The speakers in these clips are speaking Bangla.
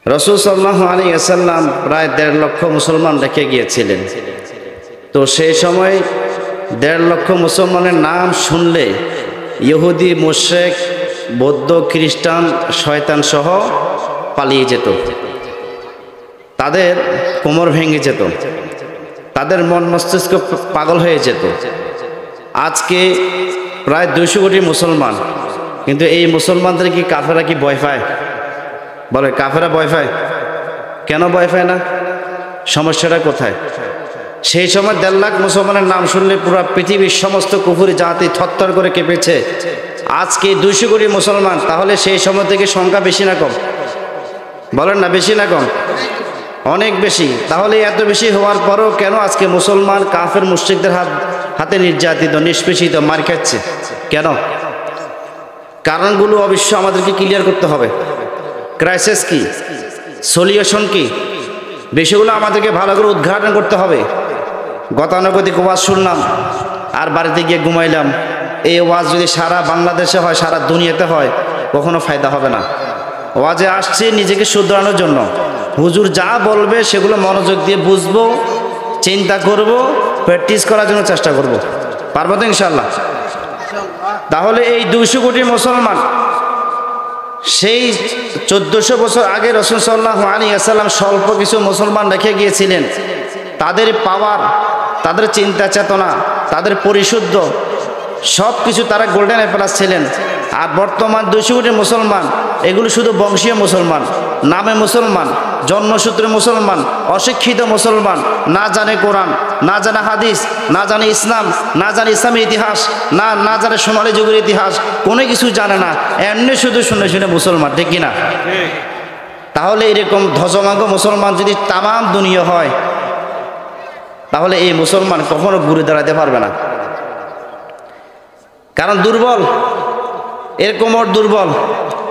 রাসূল সাল্লাল্লাহু আলাইহি ওয়াসাল্লাম প্রায় 1.5 লক্ষ মুসলমান রেখে গিয়েছিলেন। তো সেই সময় 1.5 লক্ষ মুসলমানের নাম শুনলে ইহুদি, মুশরিক, বৌদ্ধ, খ্রিস্টান, শয়তান সহ পালিয়ে যেত, তাদের কোমর ভেঙে যেত, তাদের মন মস্তিষ্ক পাগল হয়ে যেত। আজকে প্রায় 200 কোটি মুসলমান, কিন্তু এই মুসলমানদের কি কাফেরা কি ভয় পায়? বলে কাফেরা ভয় পায়? কেন ভয় পায় না? সমস্যাটা কোথায়? সেই সময় 1.5 লাখ মুসলমানের নাম শুনলে পুরো পৃথিবীর সমস্ত কুফরি জাতি থরথর করে কেঁপেছে। আজকে 200 কোটি মুসলমান, তাহলে সেই সময় থেকে সংখ্যা বেশি না কম? বলেন না, বেশি না কম? অনেক বেশি। তাহলে এত বেশি হওয়ার পরও কেন আজকে মুসলমান কাফের মুশরিকদের হাতে নির্যাতিত, নিষ্পেষিত, মার খাচ্ছে? কেন? কারণগুলো অবশ্য আমাদেরকে ক্লিয়ার করতে হবে। ক্রাইসিস কি, সলিউশন কি, বিষয়গুলো আমাদেরকে ভালো করে উদ্ঘাটন করতে হবে। গতানুগতিক ওয়াজ শুনলাম আর বাড়িতে গিয়ে ঘুমাইলাম, এই ওয়াজ যদি সারা বাংলাদেশে হয়, সারা দুনিয়াতে হয়, কখনো ফায়দা হবে না। ওয়াজে আসছি নিজেকে শুধরানোর জন্য। হুজুর যা বলবে সেগুলো মনোযোগ দিয়ে বুঝবো, চিন্তা করব, প্র্যাকটিস করার জন্য চেষ্টা করব। পারবো তো ইনশাল্লাহ? তাহলে এই 200 কোটি মুসলমান, সেই 1400 বছর আগে রাসূল সাল্লাল্লাহু আলাইহি ওয়াসাল্লাম স্বল্প কিছু মুসলমান রেখে গিয়েছিলেন। তাদের পাওয়ার, তাদের চিন্তা চেতনা, তাদের পরিশুদ্ধ সব কিছু, তারা গোল্ডেন প্লাস ছিলেন। আর বর্তমান 200 কোটি মুসলমান, এগুলো শুধু বংশীয় মুসলমান, নামে মুসলমান, জন্মসূত্রে মুসলমান, অশিক্ষিত মুসলমান, না জানে কোরআন, না জানে হাদিস, না জানে ইসলাম, না জানে ইসলামের ইতিহাস, না জানে সোনালী যুগের ইতিহাস, কোনো কিছু জানে না, এমনি শুধু শুনে শুনে মুসলমান, ঠিক কিনা? তাহলে এরকম ধ্বজমাঙ্গ মুসলমান যদি তামাম দুনিয়া হয়, তাহলে এই মুসলমান কখনো ঘুরে দাঁড়াতে পারবে না। কারণ দুর্বল, এর কোমর দুর্বল,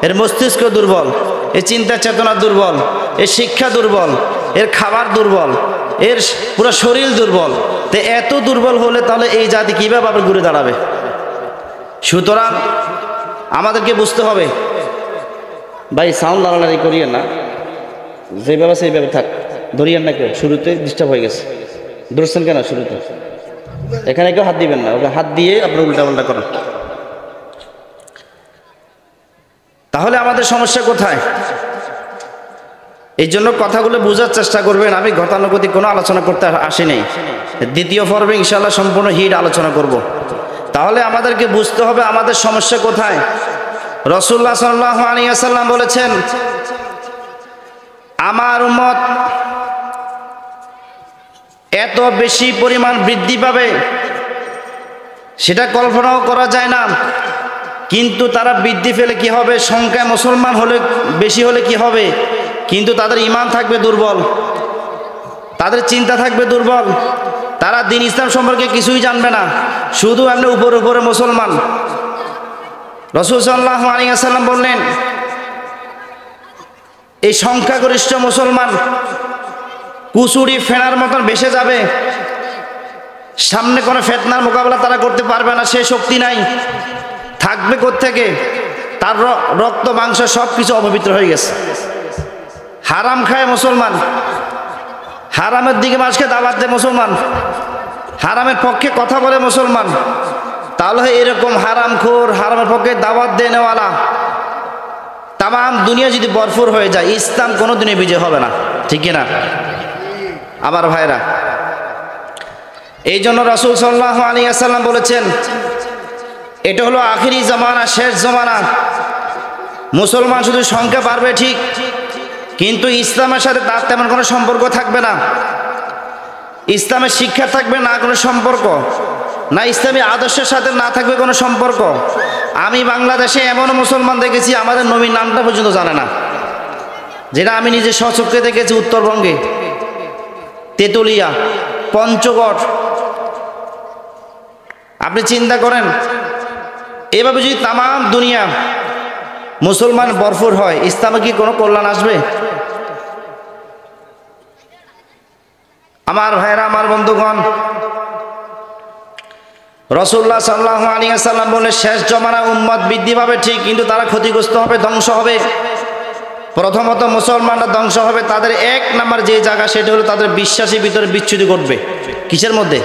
এর মস্তিষ্ক দুর্বল, এর চিন্তা চেতনা দুর্বল, এর শিক্ষা দুর্বল, এর খাবার দুর্বল, এর পুরো শরীর দুর্বল। তো এত দুর্বল হলে তাহলে এই জাতি কীভাবে আবার ঘুরে দাঁড়াবে? সুতরাং আমাদেরকে বুঝতে হবে। ভাই সাউন্ড লাড়ালাড়ি করিয়েন না, যেভাবে সেইভাবে থাক, ধরিয়েন না কেউ। শুরুতে ডিস্টার্ব হয়ে গেছে, ধরছেন কেন শুরুতে? এখানে কেউ হাত দিবেন না, ওকে হাত দিয়ে আপনার উল্টাপাল্টা করেন। তাহলে আমাদের সমস্যা কোথায়? এই জন্য কথাগুলো বোঝার চেষ্টা করবেন। আমি গতানুগতিক কোনো আলোচনা করতে আসি নাই। দ্বিতীয় পর্বে ইনশাআল্লাহ সম্পূর্ণ হিট আলোচনা করব। তাহলে আমাদেরকে বুঝতে হবে আমাদের সমস্যা কোথায়। রাসূলুল্লাহ সাল্লাল্লাহু আলাইহি ওয়াসাল্লাম বলেছেন, আমার উম্মত এত বেশি পরিমাণ বৃদ্ধি পাবে সেটা কল্পনাও করা যায় না। কিন্তু তারা বৃদ্ধি পেলে কি হবে? সংখ্যায় মুসলমান হলে বেশি হলে কি হবে? কিন্তু তাদের ঈমান থাকবে দুর্বল, তাদের চিন্তা থাকবে দুর্বল, তারা দ্বীন ইসলাম সম্পর্কে কিছুই জানবে না, শুধু এমনি উপরে উপরে মুসলমান। রাসূল সাল্লাল্লাহু আলাইহি ওয়াসাল্লাম বললেন, এই সংখ্যাগরিষ্ঠ মুসলমান কুচুরি ফেনার মতন ভেসে যাবে, সামনে কোনো ফিতনার মোকাবেলা তারা করতে পারবে না, সে শক্তি নাই। থাকবে কোত্থেকে? তার রক্ত মাংস সব কিছু অপবিত্র হয়ে গেছে। হারাম খায় মুসলমান, হারামের দিকে মানুষকে দাওয়াত দেয় মুসলমান, হারামের পক্ষে কথা বলে মুসলমান। তাহলে এরকম হারামখোর, হারামের পক্ষে দাওয়াত দেয় নেওয়ালা তাম দুনিয়া যদি ভরপুর হয়ে যায়, ইসলাম কোনো দিনে বিজয় হবে না, ঠিক না? আমার ভাইরা, এই জন্য রাসূল সাল্লাল্লাহু আলাইহি ওয়াসাল্লাম বলেছেন, এটা হলো আখিরি জামানা, শেষ জামানা। মুসলমান শুধু সংখ্যা বাড়বে ঠিক, কিন্তু ইসলামের সাথে তার তেমন কোনো সম্পর্ক থাকবে না। ইসলামের শিক্ষা থাকবে না কোনো সম্পর্ক, না ইসলামী আদর্শের সাথে না থাকবে কোনো সম্পর্ক। আমি বাংলাদেশে এমন মুসলমান দেখেছি আমাদের নবীর নামটা পর্যন্ত জানে না, যেটা আমি নিজে স্বচক্ষে দেখেছি। উত্তরবঙ্গে তেতুলিয়া, পঞ্চগড়, আপনি চিন্তা করেন, এভাবে যদি তামাম দুনিয়া মুসলমান ভরপুর হয়, ইসলামে কি কোনো কল্যাণ আসবে? আমার ভাইরা, আমার বন্ধুগণ, রাসূলুল্লাহ সাল্লাল্লাহু আলাইহি ওয়াসাল্লাম বলে, শেষ জমানা উম্মত বৃদ্ধি পাবে ঠিক, কিন্তু তারা ক্ষতিগ্রস্ত হবে, ধ্বংস হবে। প্রথমত মুসলমানরা ধ্বংস হবে তাদের এক নাম্বার যে জায়গা, সেটা হলো তাদের বিশ্বাসের ভিতরে বিচ্যুতি ঘটবে। কিসের মধ্যে?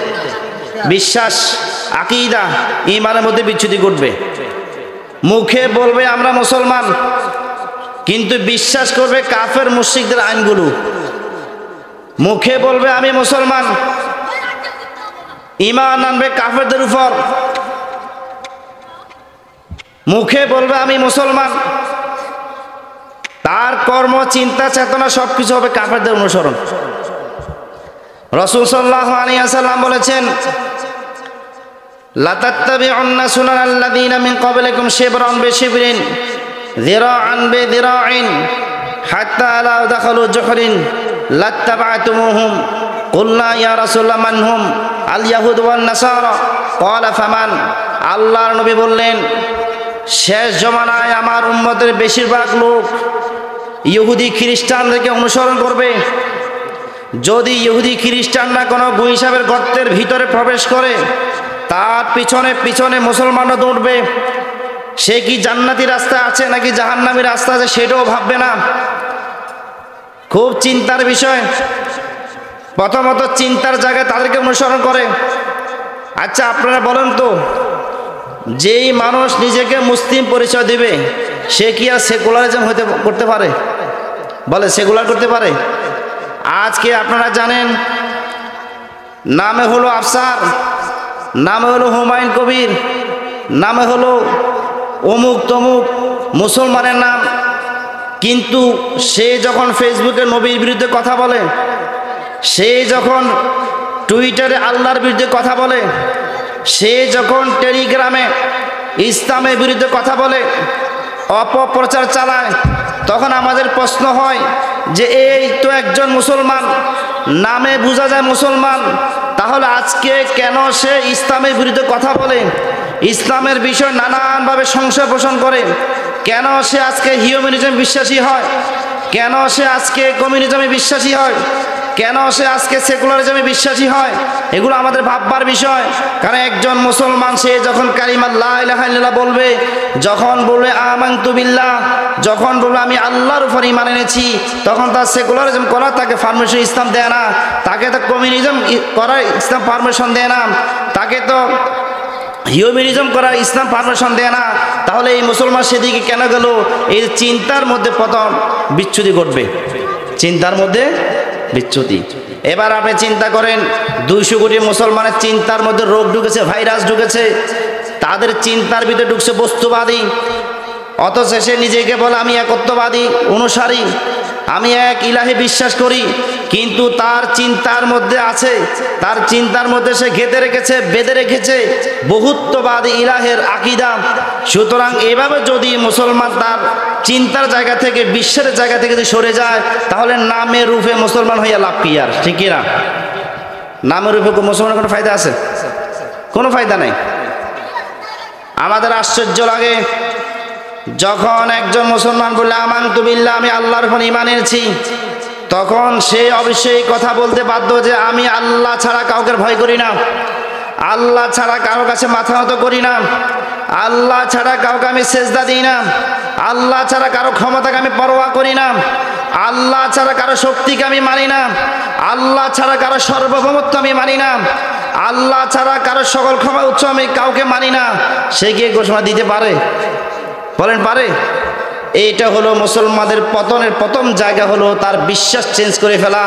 বিশ্বাস, আকীদা, ঈমানের মধ্যে বিচ্যুতি ঘটবে। মুখে বলবে আমরা মুসলমান, কিন্তু বিশ্বাস করবে কাফের মুশরিকদের আইনগুলো। মুখে বলবে আমি মুসলমান, ঈমান আনবে কাফেরদের উপর। মুখে বলবে আমি মুসলমান, তার কর্ম, চিন্তা, চেতনা সবকিছু হবে কাফেরদের অনুসরণ। রাসূল সাল্লাল্লাহু আলাইহি ওয়াসাল্লাম বলেছেন, লা তাত্তাবিউন্না সুনানাল্লাযীনা মিন ক্বাবলিকুম শিবরান বিশিবরিন যিরাআন বিযিরাইন হাত্তা লাউ দাখালু জুহরিন লাত্তাবা'তুমুহুম। কুলনা ইয়া রাসূলুল্লাহ মান হুম? আল ইয়াহুদ ওয়ান নাসারা। ক্বালা ফামান? আল্লাহর নবী বললেন, শেষ জমানায় আমার উম্মতের বেশিরভাগ লোক ইহুদি খ্রিস্টানদেরকে অনুসরণ করবে। যদি ইহুদি খ্রিস্টানরা কোনো গুই সাহেবের গর্তের ভিতরে প্রবেশ করে, তার পিছনে পিছনে মুসলমানরা দৌড়বে। সে কি জান্নাতি রাস্তা আছে নাকি জাহান্নামী রাস্তা আছে সেটাও ভাববে না। খুব চিন্তার বিষয়। প্রথমত চিন্তার জায়গায় তাদেরকে অনুসরণ করে। আচ্ছা আপনারা বলেন তো, যেই মানুষ নিজেকে মুসলিম পরিচয় দিবে, সে কি আর সেকুলারিজম করতে পারে? বলে সেকুলার করতে পারে? আজকে আপনারা জানেন, নামে হলো আফসার, নামে হলো হুমায়ুন কবির, নামে হলো অমুক তমুক মুসলমানের নাম, কিন্তু সে যখন ফেসবুকে নবীর বিরুদ্ধে কথা বলে, সে যখন টুইটারে আল্লাহর বিরুদ্ধে কথা বলে, সে যখন টেলিগ্রামে ইসলামের বিরুদ্ধে কথা বলে, অপপ্রচার চালায়, তখন আমাদের প্রশ্ন হয় যে এই তো একজন মুসলমান, নামে বোঝা যায় মুসলমান, তাহলে আজকে কেন সে ইসলামের বিরুদ্ধে কথা বলে, ইসলামের বিষয় নানানভাবে সংশয় পোষণ করে? কেন সে আজকে হিউম্যানিজম বিশ্বাসী হয়? কেন সে আজকে কমিউনিজমে বিশ্বাসী হয়? কেন সে আজকে সেকুলারিজমে বিশ্বাসী হয়? এগুলো আমাদের ভাববার বিষয়। কারণ একজন মুসলমান সে যখন কালিমা লা ইলাহা ইল্লাল্লাহ বলবে, যখন বলবে আমানতু বিল্লাহ, যখন বলবে আমি আল্লাহর উপর ঈমান এনেছি, তখন তার সেকুলারিজম করার তাকে পারমিশন ইসলাম দেয় না, তাকে তো কমিউনিজম করার ইসলাম পারমিশন দেয় না, তাকে তো হিউম্যানিজম করার ইসলাম পারমিশন দেয় না। তাহলে এই মুসলমান সেদিকে কেন গেল? এই চিন্তার মধ্যে প্রথম বিচ্যুতি ঘটবে, চিন্তার মধ্যে বিচ্যুতি। এবার আপনি চিন্তা করেন, 200 কোটি মুসলমানের চিন্তার মধ্যে রোগ ঢুকেছে, ভাইরাস ঢুকেছে, তাদের চিন্তার ভিতরে ঢুকছে বস্তুবাদী, অথচ সে নিজেকে বলে আমি একত্ববাদী অনুসারী, আমি এক ইলাহে বিশ্বাস করি, কিন্তু তার চিন্তার মধ্যে আছে, তার চিন্তার মধ্যে সে গেঁথে রেখেছে, বেঁধে রেখেছে বহুত্ববাদী ইলাহের আকীদা। সুতরাং এভাবে যদি মুসলমান তার চিন্তার জায়গা থেকে, বিশ্বের জায়গা থেকে যদি সরে যায়, তাহলে নামে রূপে মুসলমান হইয়া লাভ কি? আর ঠিক না? নামে রূপে মুসলমানের কোনো ফায়দা আছে? কোনো ফায়দা নেই। আমাদের আশ্চর্য লাগে যখন একজন মুসলমান বলে আমানতু বিল্লাহ, আমি আল্লাহর উপর ঈমান এনেছি, তখন সে অবশ্যই কথা বলতে বাধ্য যে আমি আল্লাহ ছাড়া কাউকে ভয় করি না, আল্লাহ ছাড়া কারো কাছে মাথা নত করি না, আল্লাহ ছাড়া কাউকে আমি সেজদা দিই না, আল্লাহ ছাড়া কারো ক্ষমতাকে আমি পরোয়া করি না, আল্লাহ ছাড়া কারো শক্তিকে আমি মানি না, আল্লাহ ছাড়া কারো সার্বভৌমত্ব আমি মানি না, আল্লাহ ছাড়া কারো সকল ক্ষমা উৎস আমি কাউকে মানি না। সে গিয়ে ঘোষণা দিতে পারে? বলেন পারে? এইটা হলো মুসলমানদের পতনের প্রথম জায়গা, হলো তার বিশ্বাস চেঞ্জ করে ফেলা।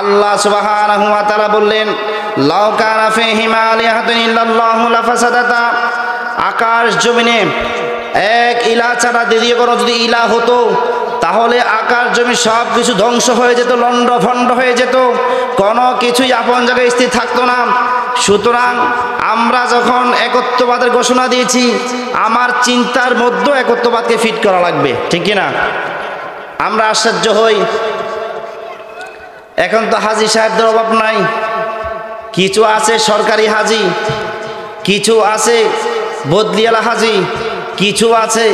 আল্লাহ সুবহানাহু ওয়া তাআলা বললেন, লাউ কানা ফীহিমা আলিহাতুন ইল্লাল্লাহু লাফাসাদাতা, আকাশ জমিনে এক ইলাহ ছাড়া দ্বিতীয় কোনো যদি ইলাহ হতো, তাহলে আকাশ জমি সব কিছু ধ্বংস হয়ে যেত, লন্ড ভন্ড হয়ে যেত, কোনো কিছুই আপন জায়গায় স্থির থাকতো না। সুতরাং আমরা যখন একত্ববাদের ঘোষণা দিয়েছি, আমার চিন্তার মধ্যে একত্ববাদকে ফিট করা লাগবে, ঠিক কিনা? আমরা আশ্চর্য হই, এখন তো হাজী সাহেবদের অভাব নাই, কিছু আছে সরকারি হাজী, কিছু আছে বদলিয়ালা হাজী, কিছু আছে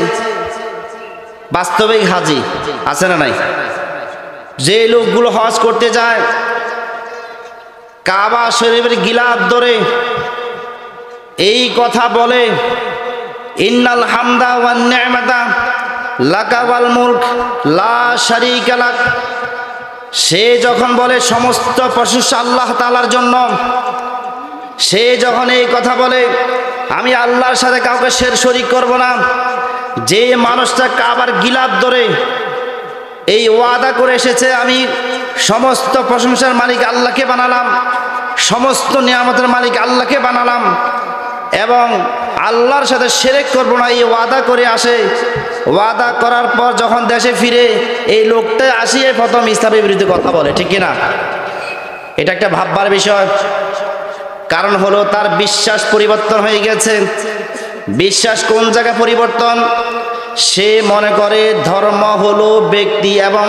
বাস্তবিক হাজী, আছে না নাই? যে লোকগুলো হজ করতে যায়, কাবা শরীফের গিলাফ ধরে এই কথা বলে, ইন্নাল হামদা ওয়ান নি'মাতা লাকাল মুলক লা শারীকা লাক, সে যখন বলে সমস্ত প্রশংসা আল্লাহ তাআলার জন্য, সে যখন এই কথা বলে আমি আল্লাহর সাথে কাউকে শরীক করব না, যে মানুষটা কাবার গিলাফ ধরে এই ওয়াদা করে এসেছে আমি সমস্ত প্রশংসার মালিক আল্লাহকে বানালাম, সমস্ত নিয়ামতের মালিক আল্লাহকে বানালাম এবং আল্লাহর সাথে শিরক করব না, এই ওয়াদা করে আসে, ওয়াদা করার পর যখন দেশে ফিরে এই লোকটা আসিয়ে প্রথম ইসলামের বিরুদ্ধে কথা বলে, ঠিক কিনা? এটা একটা ভাববার বিষয়। কারণ হলো তার বিশ্বাস পরিবর্তন হয়ে গেছে। বিশ্বাস কোন জায়গায় পরিবর্তন? সে মনে করে ধর্ম হলো ব্যক্তি এবং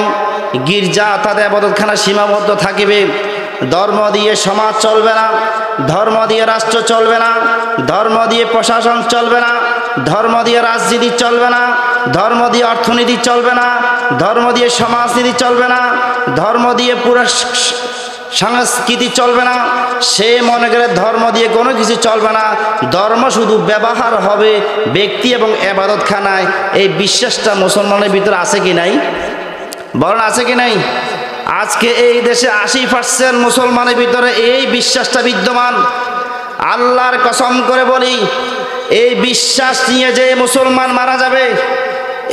গির্জা তাদের ইবাদতখানা সীমাবদ্ধ থাকিবে, ধর্ম দিয়ে সমাজ চলবে না, ধর্ম দিয়ে রাষ্ট্র চলবে না, ধর্ম দিয়ে প্রশাসন চলবে না, ধর্ম দিয়ে রাজনীতি চলবে না, ধর্ম দিয়ে অর্থনীতি চলবে না, ধর্ম দিয়ে সমাজনীতি চলবে না, ধর্ম দিয়ে পুরো সংস্কৃতি চলবে না। সে মনে করে ধর্ম দিয়ে কোনো কিছু চলবে না, ধর্ম শুধু ব্যবহার হবে ব্যক্তি এবং ইবাদতখানায়। এই বিশ্বাসটা মুসলমানের ভিতরে আছে কি নাই? বলেন আছে কি নাই? আজকে এই দেশে 80% মুসলমানের ভিতরে এই বিশ্বাসটা বিদ্যমান। আল্লাহর কসম করে বলি, এই বিশ্বাস নিয়ে যে মুসলমান মারা যাবে,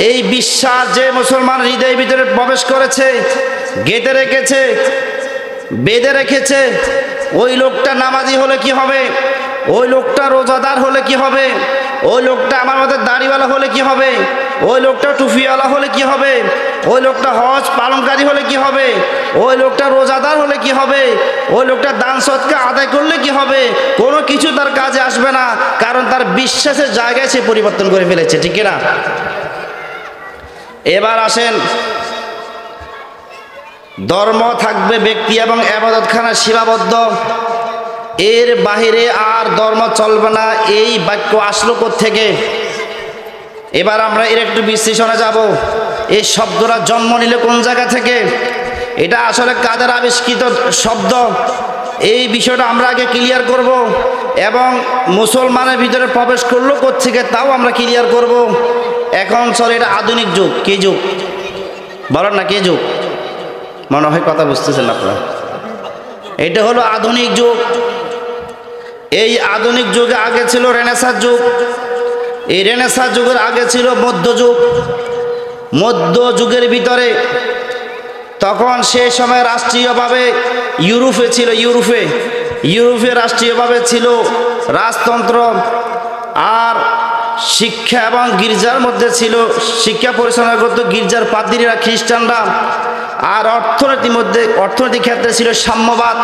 এই বিশ্বাস যে মুসলমান হৃদয়ের ভিতরে প্রবেশ করেছে, গেঁথে রেখেছে, বেঁধে রেখেছে, ওই লোকটা নামাজি হলে কি হবে, ওই লোকটা রোজাদার হলে কি হবে, ওই লোকটা আমার মতো দাড়িওয়ালা হলে কি হবে, ওই লোকটা টুপিওয়ালা হলে কি হবে, ওই লোকটা হজ পালনকারী হলে কি হবে, ওই লোকটা রোজাদার হলে কি হবে, ওই লোকটা দান সদকা আদায় করলে কি হবে, কোনো কিছু তার কাজে আসবে না, কারণ তার বিশ্বাসের জায়গায় সে পরিবর্তন করে ফেলেছে, ঠিক না? এবার আসেন, ধর্ম থাকবে ব্যক্তি এবং ইবাদতখানা সীমাবদ্ধ, এর বাহিরে আর ধর্ম চলবে না, এই বাক্য আসলো কোত্থেকে? এবার আমরা এর একটু বিশ্লেষণে যাব। এই শব্দটা জন্ম নিলে কোন জায়গা থেকে? এটা আসলে কাদের আবিষ্কৃত শব্দ? এই বিষয়টা আমরা আগে ক্লিয়ার করব এবং মুসলমানের ভিতরে প্রবেশ করলো কোত্থেকে তাও আমরা ক্লিয়ার করব। এখন চলে এটা আধুনিক যুগ। কি যুগ বলেন না? কি যুগ? মনে হয় কথা বুঝতেছেন আপনারা। এটা হলো আধুনিক যুগ। এই আধুনিক যুগে আগে ছিল রেনেসাঁ যুগ, এই রেনেসাঁ যুগের আগে ছিল মধ্যযুগ। মধ্যযুগের ভিতরে তখন সেই সময় রাষ্ট্রীয়ভাবে ইউরোপে ছিল, ইউরোপে রাষ্ট্রীয়ভাবে ছিল রাজতন্ত্র, আর শিক্ষা এবং গির্জার মধ্যে ছিল, শিক্ষা পরিচালনা করত গির্জার পাদ্রীরা খ্রিস্টানরা, আর অর্থনৈতিক ক্ষেত্রে ছিল সাম্যবাদ।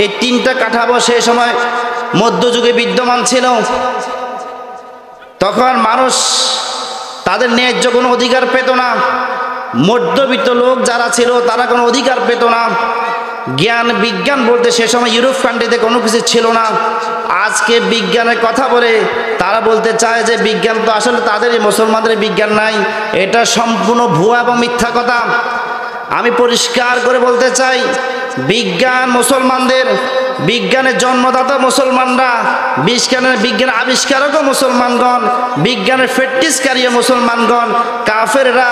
এই তিনটা কাঠামো সেই সময় মধ্যযুগে বিদ্যমান ছিল। তখন মানুষ তাদের ন্যায্য কোনো অধিকার পেত না। মধ্যবিত্ত লোক যারা ছিল তারা কোনো অধিকার পেত না। জ্ঞান বিজ্ঞান বলতে সে সময় ইউরোপ কান্ট্রিতে কোনো কিছু ছিল না। আজকে বিজ্ঞানের কথা বলে তারা বলতে চায় যে বিজ্ঞান তো আসলে তাদেরই, মুসলমানদের বিজ্ঞান নাই। এটা সম্পূর্ণ ভুয়া এবং মিথ্যা কথা। আমি পরিষ্কার করে বলতে চাই, বিজ্ঞান মুসলমানদের, বিজ্ঞানের জন্মদাতা মুসলমানরা, বিজ্ঞানের আবিষ্কারকও মুসলমানগণ, বিজ্ঞানের প্র্যাকটিসকারীও মুসলমানগণ। কাফেররা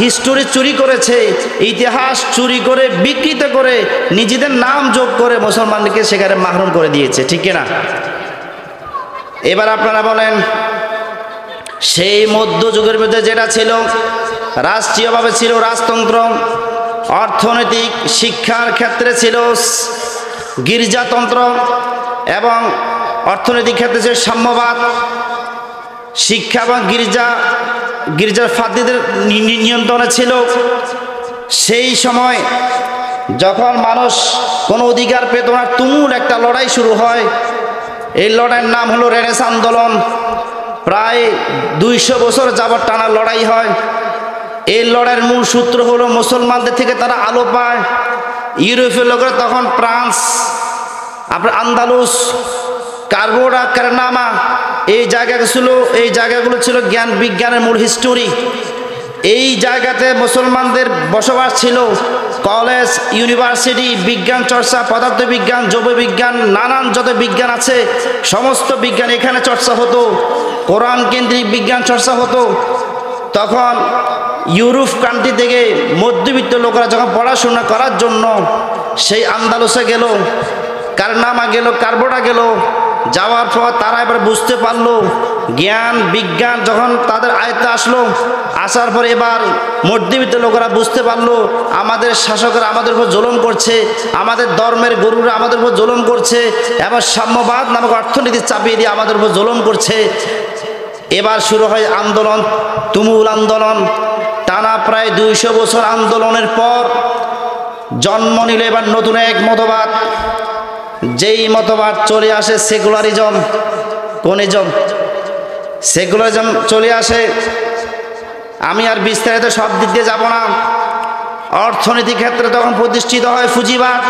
হিস্টোরি চুরি করেছে, ইতিহাস চুরি করে বিকৃত করে নিজেদের নাম যোগ করে মুসলমানদেরকে সেখানে মাহরুম করে দিয়েছে, ঠিক না? এবার আপনারা বলেন, সেই মধ্যযুগের মধ্যে যেটা ছিল রাষ্ট্রীয়ভাবে ছিল রাজতন্ত্র, অর্থনৈতিক শিক্ষার ক্ষেত্রে ছিল গির্জাতন্ত্র এবং অর্থনৈতিক ক্ষেত্রে ছিল সাম্যবাদ। শিক্ষা এবং গির্জার ফাদ্রীদের নিয়ন্ত্রণে ছিল। সেই সময় যখন মানুষ কোনো অধিকার পেত না, তুমুল একটা লড়াই শুরু হয়। এই লড়াইয়ের নাম হলো রেনেসাঁ আন্দোলন। প্রায় 200 বছর যাবৎ টানা লড়াই হয়। এই লড়াইয়ের মূল সূত্র হলো মুসলমানদের থেকে তারা আলো পায়। ইউরোপীয় লোকেরা তখন ফ্রান্স, আপনার আন্দালুস, কার্বোডা, কারনামা, এই জায়গাগুলো ছিল জ্ঞান বিজ্ঞানের মূল হিস্টোরি। এই জায়গাতে মুসলমানদের বসবাস ছিল। কলেজ, ইউনিভার্সিটি, বিজ্ঞান চর্চা, পদার্থবিজ্ঞান, জৈববিজ্ঞান, নানান যত বিজ্ঞান আছে সমস্ত বিজ্ঞান এখানে চর্চা হতো। কোরআন কেন্দ্রিক বিজ্ঞান চর্চা হতো। তখন ইউরোপ কান্ট্রি থেকে মধ্যবিত্ত লোকেরা যখন পড়াশোনা করার জন্য সেই আন্দালুসে গেল, কারনামা গেল, কার্বোটা গেল, যাওয়ার পর তারা এবার বুঝতে পারলো জ্ঞান বিজ্ঞান যখন তাদের আয়ত্তে আসলো, আসার পর এবার মধ্যবিত্ত লোকেরা বুঝতে পারলো আমাদের শাসকরা আমাদের উপর জুলুম করছে, আমাদের ধর্মের গরুরা আমাদের উপর জুলুম করছে এবং সাম্যবাদ নামক অর্থনীতি চাপিয়ে দিয়ে আমাদের উপর জুলুম করছে। এবার শুরু হয় আন্দোলন, তুমুল আন্দোলন। টানা প্রায় 200 বছর আন্দোলনের পর জন্ম নিল এবার নতুন এক মতবাদ, যেই মতবাদ চলে আসে সেকুলারিজম। কোনিজম? সেকুলারিজম চলে আসে। আমি আর বিস্তারিত সব দিক দিয়ে যাব না। অর্থনীতি ক্ষেত্রে তখন প্রতিষ্ঠিত হয় পুঁজিবাদ।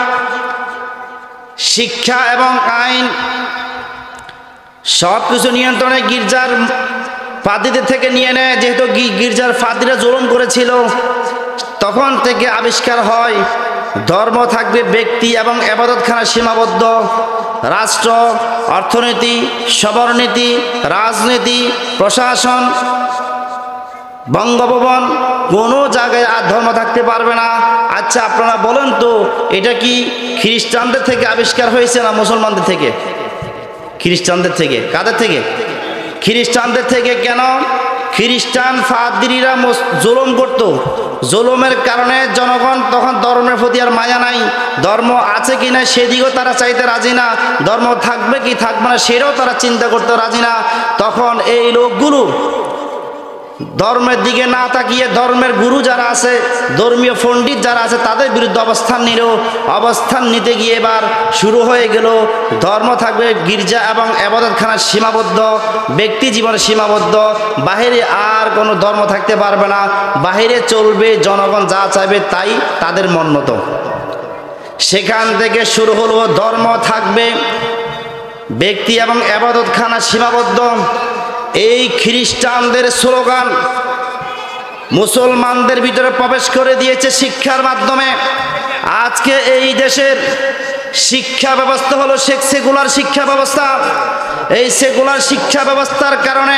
শিক্ষা এবং আইন সব কিছু নিয়ন্ত্রণে গির্জার পাদ্রীদের থেকে নিয়ে নেয়, যেহেতু গির্জার পাদ্রীরা জুলুম করেছিল। তখন থেকে আবিষ্কার হয় ধর্ম থাকবে ব্যক্তি এবং ইবাদতখানা সীমাবদ্ধ। রাষ্ট্র, অর্থনীতি, সবরনীতি, রাজনীতি, প্রশাসন, বঙ্গভবন, কোনো জায়গায় আর ধর্ম থাকতে পারবে না। আচ্ছা আপনারা বলেন তো, এটা কি খ্রিস্টানদের থেকে আবিষ্কার হয়েছে না মুসলমানদের থেকে? খ্রিস্টানদের থেকে। কাদের থেকে? খ্রিস্টানদের থেকে। কেন? খ্রিস্টান পাদ্রীরা জুলুম করত, জুলুমের কারণে জনগণ তখন ধর্মের প্রতি আর মায়া নাই। ধর্ম আছে কি না সেদিকেও তারা চাইতে রাজি না, ধর্ম থাকবে কি থাকবে না সেটাও তারা চিন্তা করতে রাজি না। তখন এই লোকগুলো ধর্মের দিকে না তাকিয়ে ধর্মের গুরু যারা আছে, ধর্মীয় পণ্ডিত যারা আছে, তাদের বিরুদ্ধে অবস্থান নিল। অবস্থান নিতে গিয়ে এবার শুরু হয়ে গেল ধর্ম থাকবে গির্জা এবং ইবাদতখানা সীমাবদ্ধ, ব্যক্তি জীবনে সীমাবদ্ধ, বাহিরে আর কোনো ধর্ম থাকতে পারবে না, বাহিরে চলবে জনগণ যা চাইবে তাই তাদের মন মতো। সেখান থেকে শুরু হলো ধর্ম থাকবে ব্যক্তি এবং ইবাদতখানা সীমাবদ্ধ। এই খ্রিস্টানদের স্লোগান মুসলমানদের ভিতরে প্রবেশ করে দিয়েছে শিক্ষার মাধ্যমে। আজকে এই দেশের শিক্ষা ব্যবস্থা হলো সেকুলার শিক্ষা ব্যবস্থা। এই সেকুলার শিক্ষা ব্যবস্থার কারণে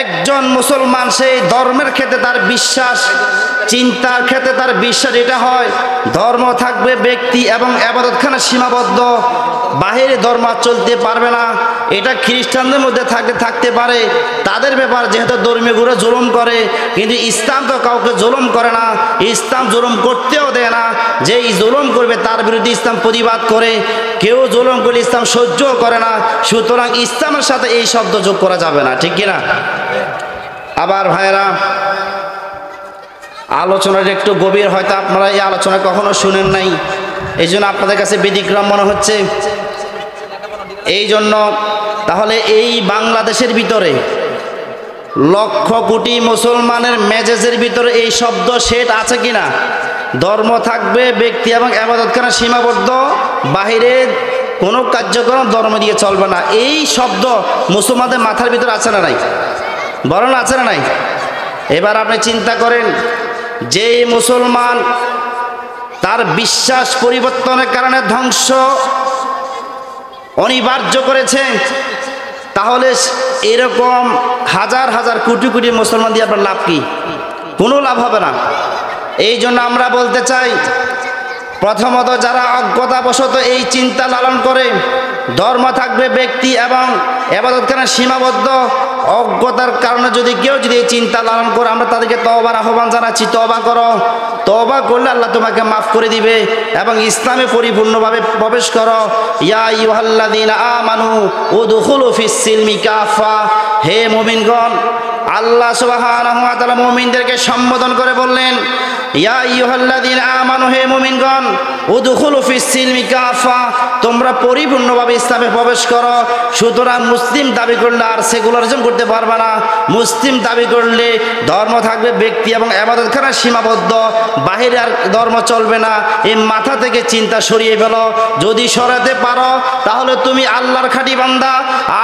একজন মুসলমান সেই ধর্মের ক্ষেত্রে তার বিশ্বাস, চিন্তার ক্ষেত্রে তার বিশ্বাস এটা হয় ধর্ম থাকবে ব্যক্তি এবং ইবাদতখানা সীমাবদ্ধ, বাহিরে ধর্ম চলতে পারবে না। এটা খ্রিস্টানদের মধ্যে থাকতে পারে, তাদের ব্যাপার, যেহেতু ধর্মীয় গুরু জুলুম করে। কিন্তু ইসলাম তো কাউকে জুলুম করে না, ইসলাম জুলুম করতেও দেয় না। যেই জুলুম করবে তার বিরুদ্ধে ইসলাম প্রতিবাদ করে, কেউ জুলুম করলে ইসলাম সহ্যও করে না। সুতরাং ইসলামের সাথে এই শব্দ যোগ করা যাবে না, ঠিক কিনা? আবার ভাইরা, আলোচনার একটু গভীর, হয়তো আপনারা এই আলোচনা কখনো শুনেন নাই, এই জন্য আপনাদের কাছে ব্যতিক্রম মনে হচ্ছে। এই জন্য তাহলে এই বাংলাদেশের ভিতরে লক্ষ কোটি মুসলমানের মেজাজের ভিতরে এই শব্দ সেট আছে কিনা? ধর্ম থাকবে ব্যক্তি এবং ইবাদতখানা সীমাবদ্ধ, বাহিরে কোনো কার্যক্রম ধর্ম দিয়ে চলবে না, এই শব্দ মুসলমানদের মাথার ভিতরে আছে না নাই? বলেন আছে না নাই? এবার আপনি চিন্তা করেন, যে মুসলমান তার বিশ্বাস পরিবর্তনের কারণে ধ্বংস অনিবার্য করেছে, তাহলে এরকম হাজার হাজার কোটি কোটি মুসলমান দিয়ে আপনার লাভ কি? কোনো লাভ হবে না। এই জন্য আমরা বলতে চাই, প্রথমত যারা অজ্ঞতাবশত এই চিন্তা লালন করে ধর্ম থাকবে ব্যক্তি এবং ইবাদতখানা সীমাবদ্ধ, অজ্ঞতার কারণে যদি কেউ এই চিন্তা লালন করে, আমরা তাদেরকে তওবার আহ্বান জানাচ্ছি, তওবা করো। তওবা করলে আল্লাহ তোমাকে মাফ করে দিবে এবং ইসলামে পরিপূর্ণভাবে প্রবেশ করো। ইয়া আইয়ুহাল্লাযীনা আমানু উদখুলু ফিস সিলমি কাফা। হে মুমিনগণ, আল্লাহ সুবহানাহু ওয়া তাআলা মুমিনদেরকে সম্বোধন করে বললেন, ইয়া আইয়ুহাল্লাযীনা আমানু, হে মুমিনগণ, উদখুলু ফিস সিলমি কাফা, তোমরা পরিপূর্ণভাবে ইসলামে প্রবেশ করো। সুতরাং মুসলিম দাবি করলে আর সেকুলারিজম করতে পারবে না। মুসলিম দাবি করলে ধর্ম থাকবে ব্যক্তি এবং ইবাদতখানা সীমাবদ্ধ, বাহিরে আর ধর্ম চলবে না। এই মাথা থেকে চিন্তা সরিয়ে ফেলো। যদি সরাতে পারো তাহলে তুমি আল্লাহর খাঁটি বান্দা,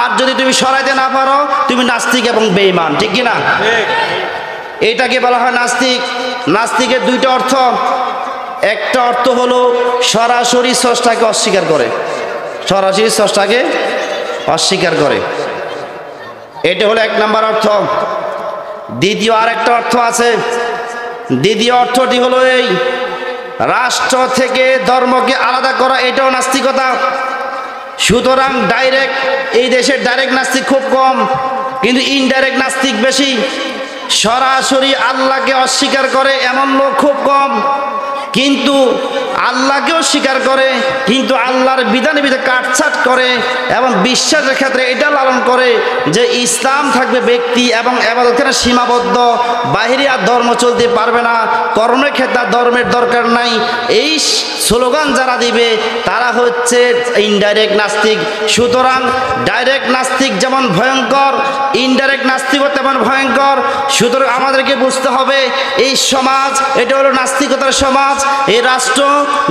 আর যদি তুমি সরাইতে না পারো তুমি নাস্তিক এবং বেঈমান, ঠিক কিনা? এটাকে বলা হয় নাস্তিক। নাস্তিকের দুইটা অর্থ। একটা অর্থ হলো সরাসরি স্রষ্টাকে অস্বীকার করে, সরাসরি স্রষ্টাকে অস্বীকার করে, এটা হলো এক নাম্বার অর্থ। দ্বিতীয় আরেকটা অর্থ আছে। দ্বিতীয় অর্থটি হলো এই, রাষ্ট্র থেকে ধর্মকে আলাদা করা, এটাও নাস্তিকতা। সুতরাং ডাইরেক্ট এই দেশের ডাইরেক্ট নাস্তিক খুব কম, কিন্তু ইনডাইরেক্ট নাস্তিক বেশি। সরাসরি আল্লাহকে অস্বীকার করে এমন লোক খুব কম, কিন্তু আল্লাহকেও স্বীকার করে, কিন্তু আল্লাহর বিধানে বিধানে কাটছাট করে এবং বিশ্বাসের ক্ষেত্রে এটা লালন করে যে ইসলাম থাকবে ব্যক্তি এবং ইবাদতের সীমাবদ্ধ, বাহিরে আর ধর্ম চলতে পারবে না, কর্মের ক্ষেত্রে ধর্মের দরকার নাই। এই স্লোগান যারা দিবে তারা হচ্ছে ইনডাইরেক্ট নাস্তিক। সুতরাং ডাইরেক্ট নাস্তিক যেমন ভয়ঙ্কর, ইনডাইরেক্ট নাস্তিকও তেমন ভয়ঙ্কর। সুতরাং আমাদেরকে বুঝতে হবে এই সমাজ এটা হলো নাস্তিকতার সমাজ, এই রাষ্ট্র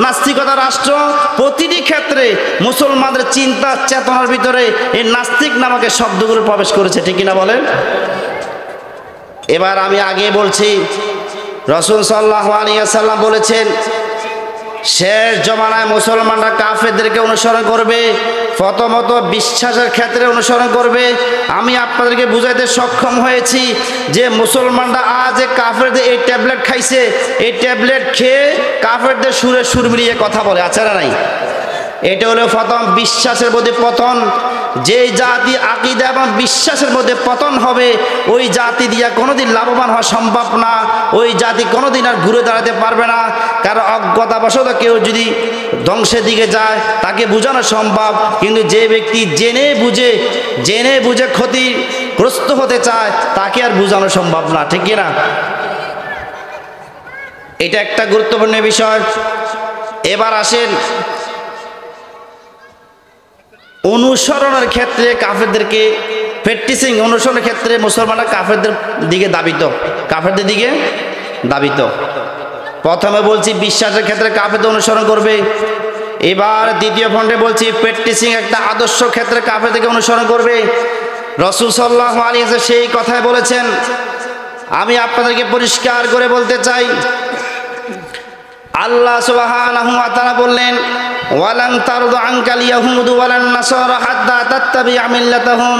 নাস্তিকতার রাষ্ট্র। প্রতিটি ক্ষেত্রে মুসলমানদের চিন্তা চেতনার ভিতরে এই নাস্তিক নামক শব্দগুলো প্রবেশ করেছে, ঠিক কিনা বলেন? এবার আমি আগে বলছি, রাসূল সাল্লাল্লাহু আলাইহি ওয়াসাল্লাম বলেছেন শেষ জমানায় মুসলমানরা কাফেরদেরকে অনুসরণ করবে, প্রথমত বিশ্বাসের ক্ষেত্রে অনুসরণ করবে। আমি আপনাদেরকে বুঝাইতে সক্ষম হয়েছি যে মুসলমানরা আজ কাফেরদের এই ট্যাবলেট খাইছে, এই ট্যাবলেট খেয়ে কাফেরদের সুরে সুর মিলিয়ে কথা বলে, আছে না নাই? এটা হলো প্রথম বিশ্বাসের মধ্যে পতন। যে জাতি আকীদা এবং বিশ্বাসের মধ্যে পতন হবে, ওই জাতি দিয়া কোনোদিন লাভবান হওয়া সম্ভব না। ওই জাতি কোনোদিন আর ঘুরে দাঁড়াতে পারবে না। কারণ অজ্ঞতাবশত কেউ যদি ধ্বংসের দিকে যায় তাকে বোঝানো সম্ভব, কিন্তু যে ব্যক্তি জেনে বুঝে ক্ষতিগ্রস্ত হতে চায় তাকে আর বোঝানো সম্ভব না, ঠিক কিনা? এটা একটা গুরুত্বপূর্ণ বিষয়। এবার আসেন অনুসরণের ক্ষেত্রে কাফেরদেরকে প্র্যাকটিসিং অনুসরণের ক্ষেত্রে মুসলমানরা কাফেরদের দিকে দাবিত। প্রথমে বলছি বিশ্বাসের ক্ষেত্রে কাফেরদের অনুসরণ করবে। এবার দ্বিতীয় খণ্ডে বলছি প্র্যাকটিসিং একটা আদর্শ ক্ষেত্রে কাফেরদেরকে অনুসরণ করবে। রাসূল সাল্লাল্লাহু আলাইহি ওয়াসাল্লাম সেই কথাই বলেছেন। আমি আপনাদেরকে পরিষ্কার করে বলতে চাই, আল্লাহ সুবহানাহু ওয়া তাআলা বললেন ওয়ালান তারদু আনকাল ইয়াহুদু ওয়ালান নাসারা হাত্তা তাত্তাবিআ মিল্লাতাহুম।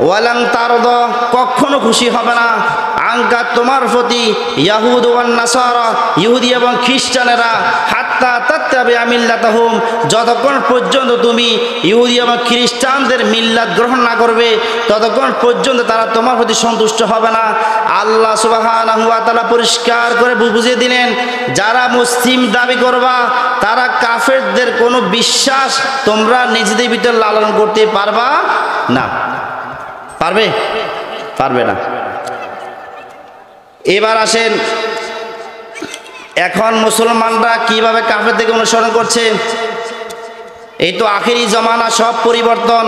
ওয়ালান তারদু কখনো খুশি হবে না, আনকা তোমার প্রতি, ইয়াহুদ ওয়ান নাসারা ইহুদি এবং খ্রিস্টানেরা, হাত্তা তাত্তাবিআ মিল্লাতাহুম যতক্ষণ পর্যন্ত তুমি ইহুদি এবং খ্রিস্টানদের মিল্লাত গ্রহণ না করবে ততক্ষণ পর্যন্ত তারা তোমার প্রতি সন্তুষ্ট হবে না। আল্লাহ সুবহানাহু ওয়া তাআলা পরিষ্কার করে বুঝিয়ে দিলেন যারা মুসলিম দাবি করবা তারা কাফেরদের কোনো বিশ্বাস তোমরা নিজেদের ভিতর লালন করতে পারবা না। পারবে না। এবার আসেন এখন মুসলমানরা কিভাবে কাফেরদেরকে অনুসরণ করছে। এই তো আখেরি জমানা, সব পরিবর্তন।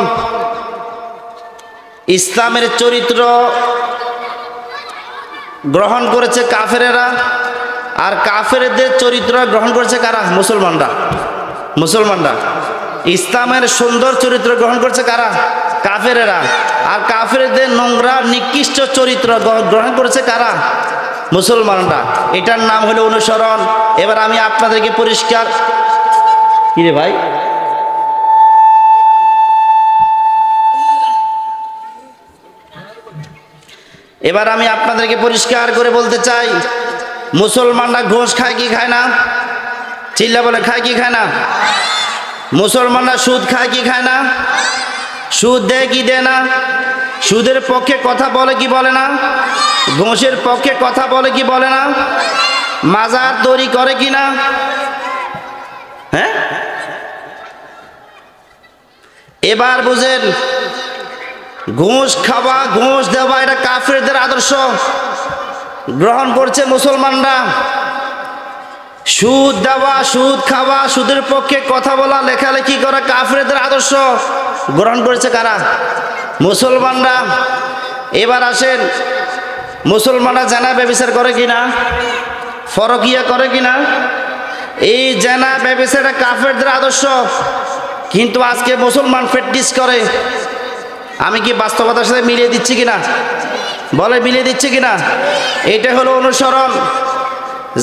ইসলামের চরিত্র গ্রহণ করেছে কাফেরেরা, আর কাফেরদের চরিত্র গ্রহণ করেছে কারা? মুসলমানরা। ইসলামের সুন্দর চরিত্র গ্রহণ করছে কারা? কাফেরেরা। আর কাফেরদের নোংরা নিকৃষ্ট চরিত্র গ্রহণ করেছে কারা? মুসলমানরা। এটার নাম হলো অনুসরণ। এবার আমি আপনাদেরকে পরিষ্কার কিরে ভাই এবার আমি আপনাদেরকে পরিষ্কার করে বলতে চাই, মুসলমানরা ঘুষ খায় কি খায় না? চিল্লা বলে, খায় কি খায় না? মুসলমানরা সুদ খায় কি খায় না? সুদ দেয় কি দেয় না? সুদের পক্ষে কথা বলে কি বলে না? ঘুষের পক্ষে কথা বলে কি বলে না? মাজার তৈরি করে কি না? হ্যাঁ, এবার বুঝেন, ঘুষ খাওয়া, ঘুষ দেওয়া এটা কাফেরদের আদর্শ গ্রহণ করছে মুসলমানরা। সুদ দেওয়া, সুদ খাওয়া, সুদের পক্ষে কথা বলা, লেখালেখি করা কাফেরদের আদর্শ গ্রহণ করেছে কারা? মুসলমানরা। এবার আসেন, মুসলমানরা জেনা ব্যভিচার করে কিনা? ফরকিয়া করে কিনা? এই জেনা ব্যভিচার কাফেরদের আদর্শ, কিন্তু আজকে মুসলমান প্র্যাকটিস করে। আমি কি বাস্তবতার সাথে মিলিয়ে দিচ্ছি কিনা? বলে মিলিয়ে দিচ্ছি কিনা? এটা হলো অনুসরণ।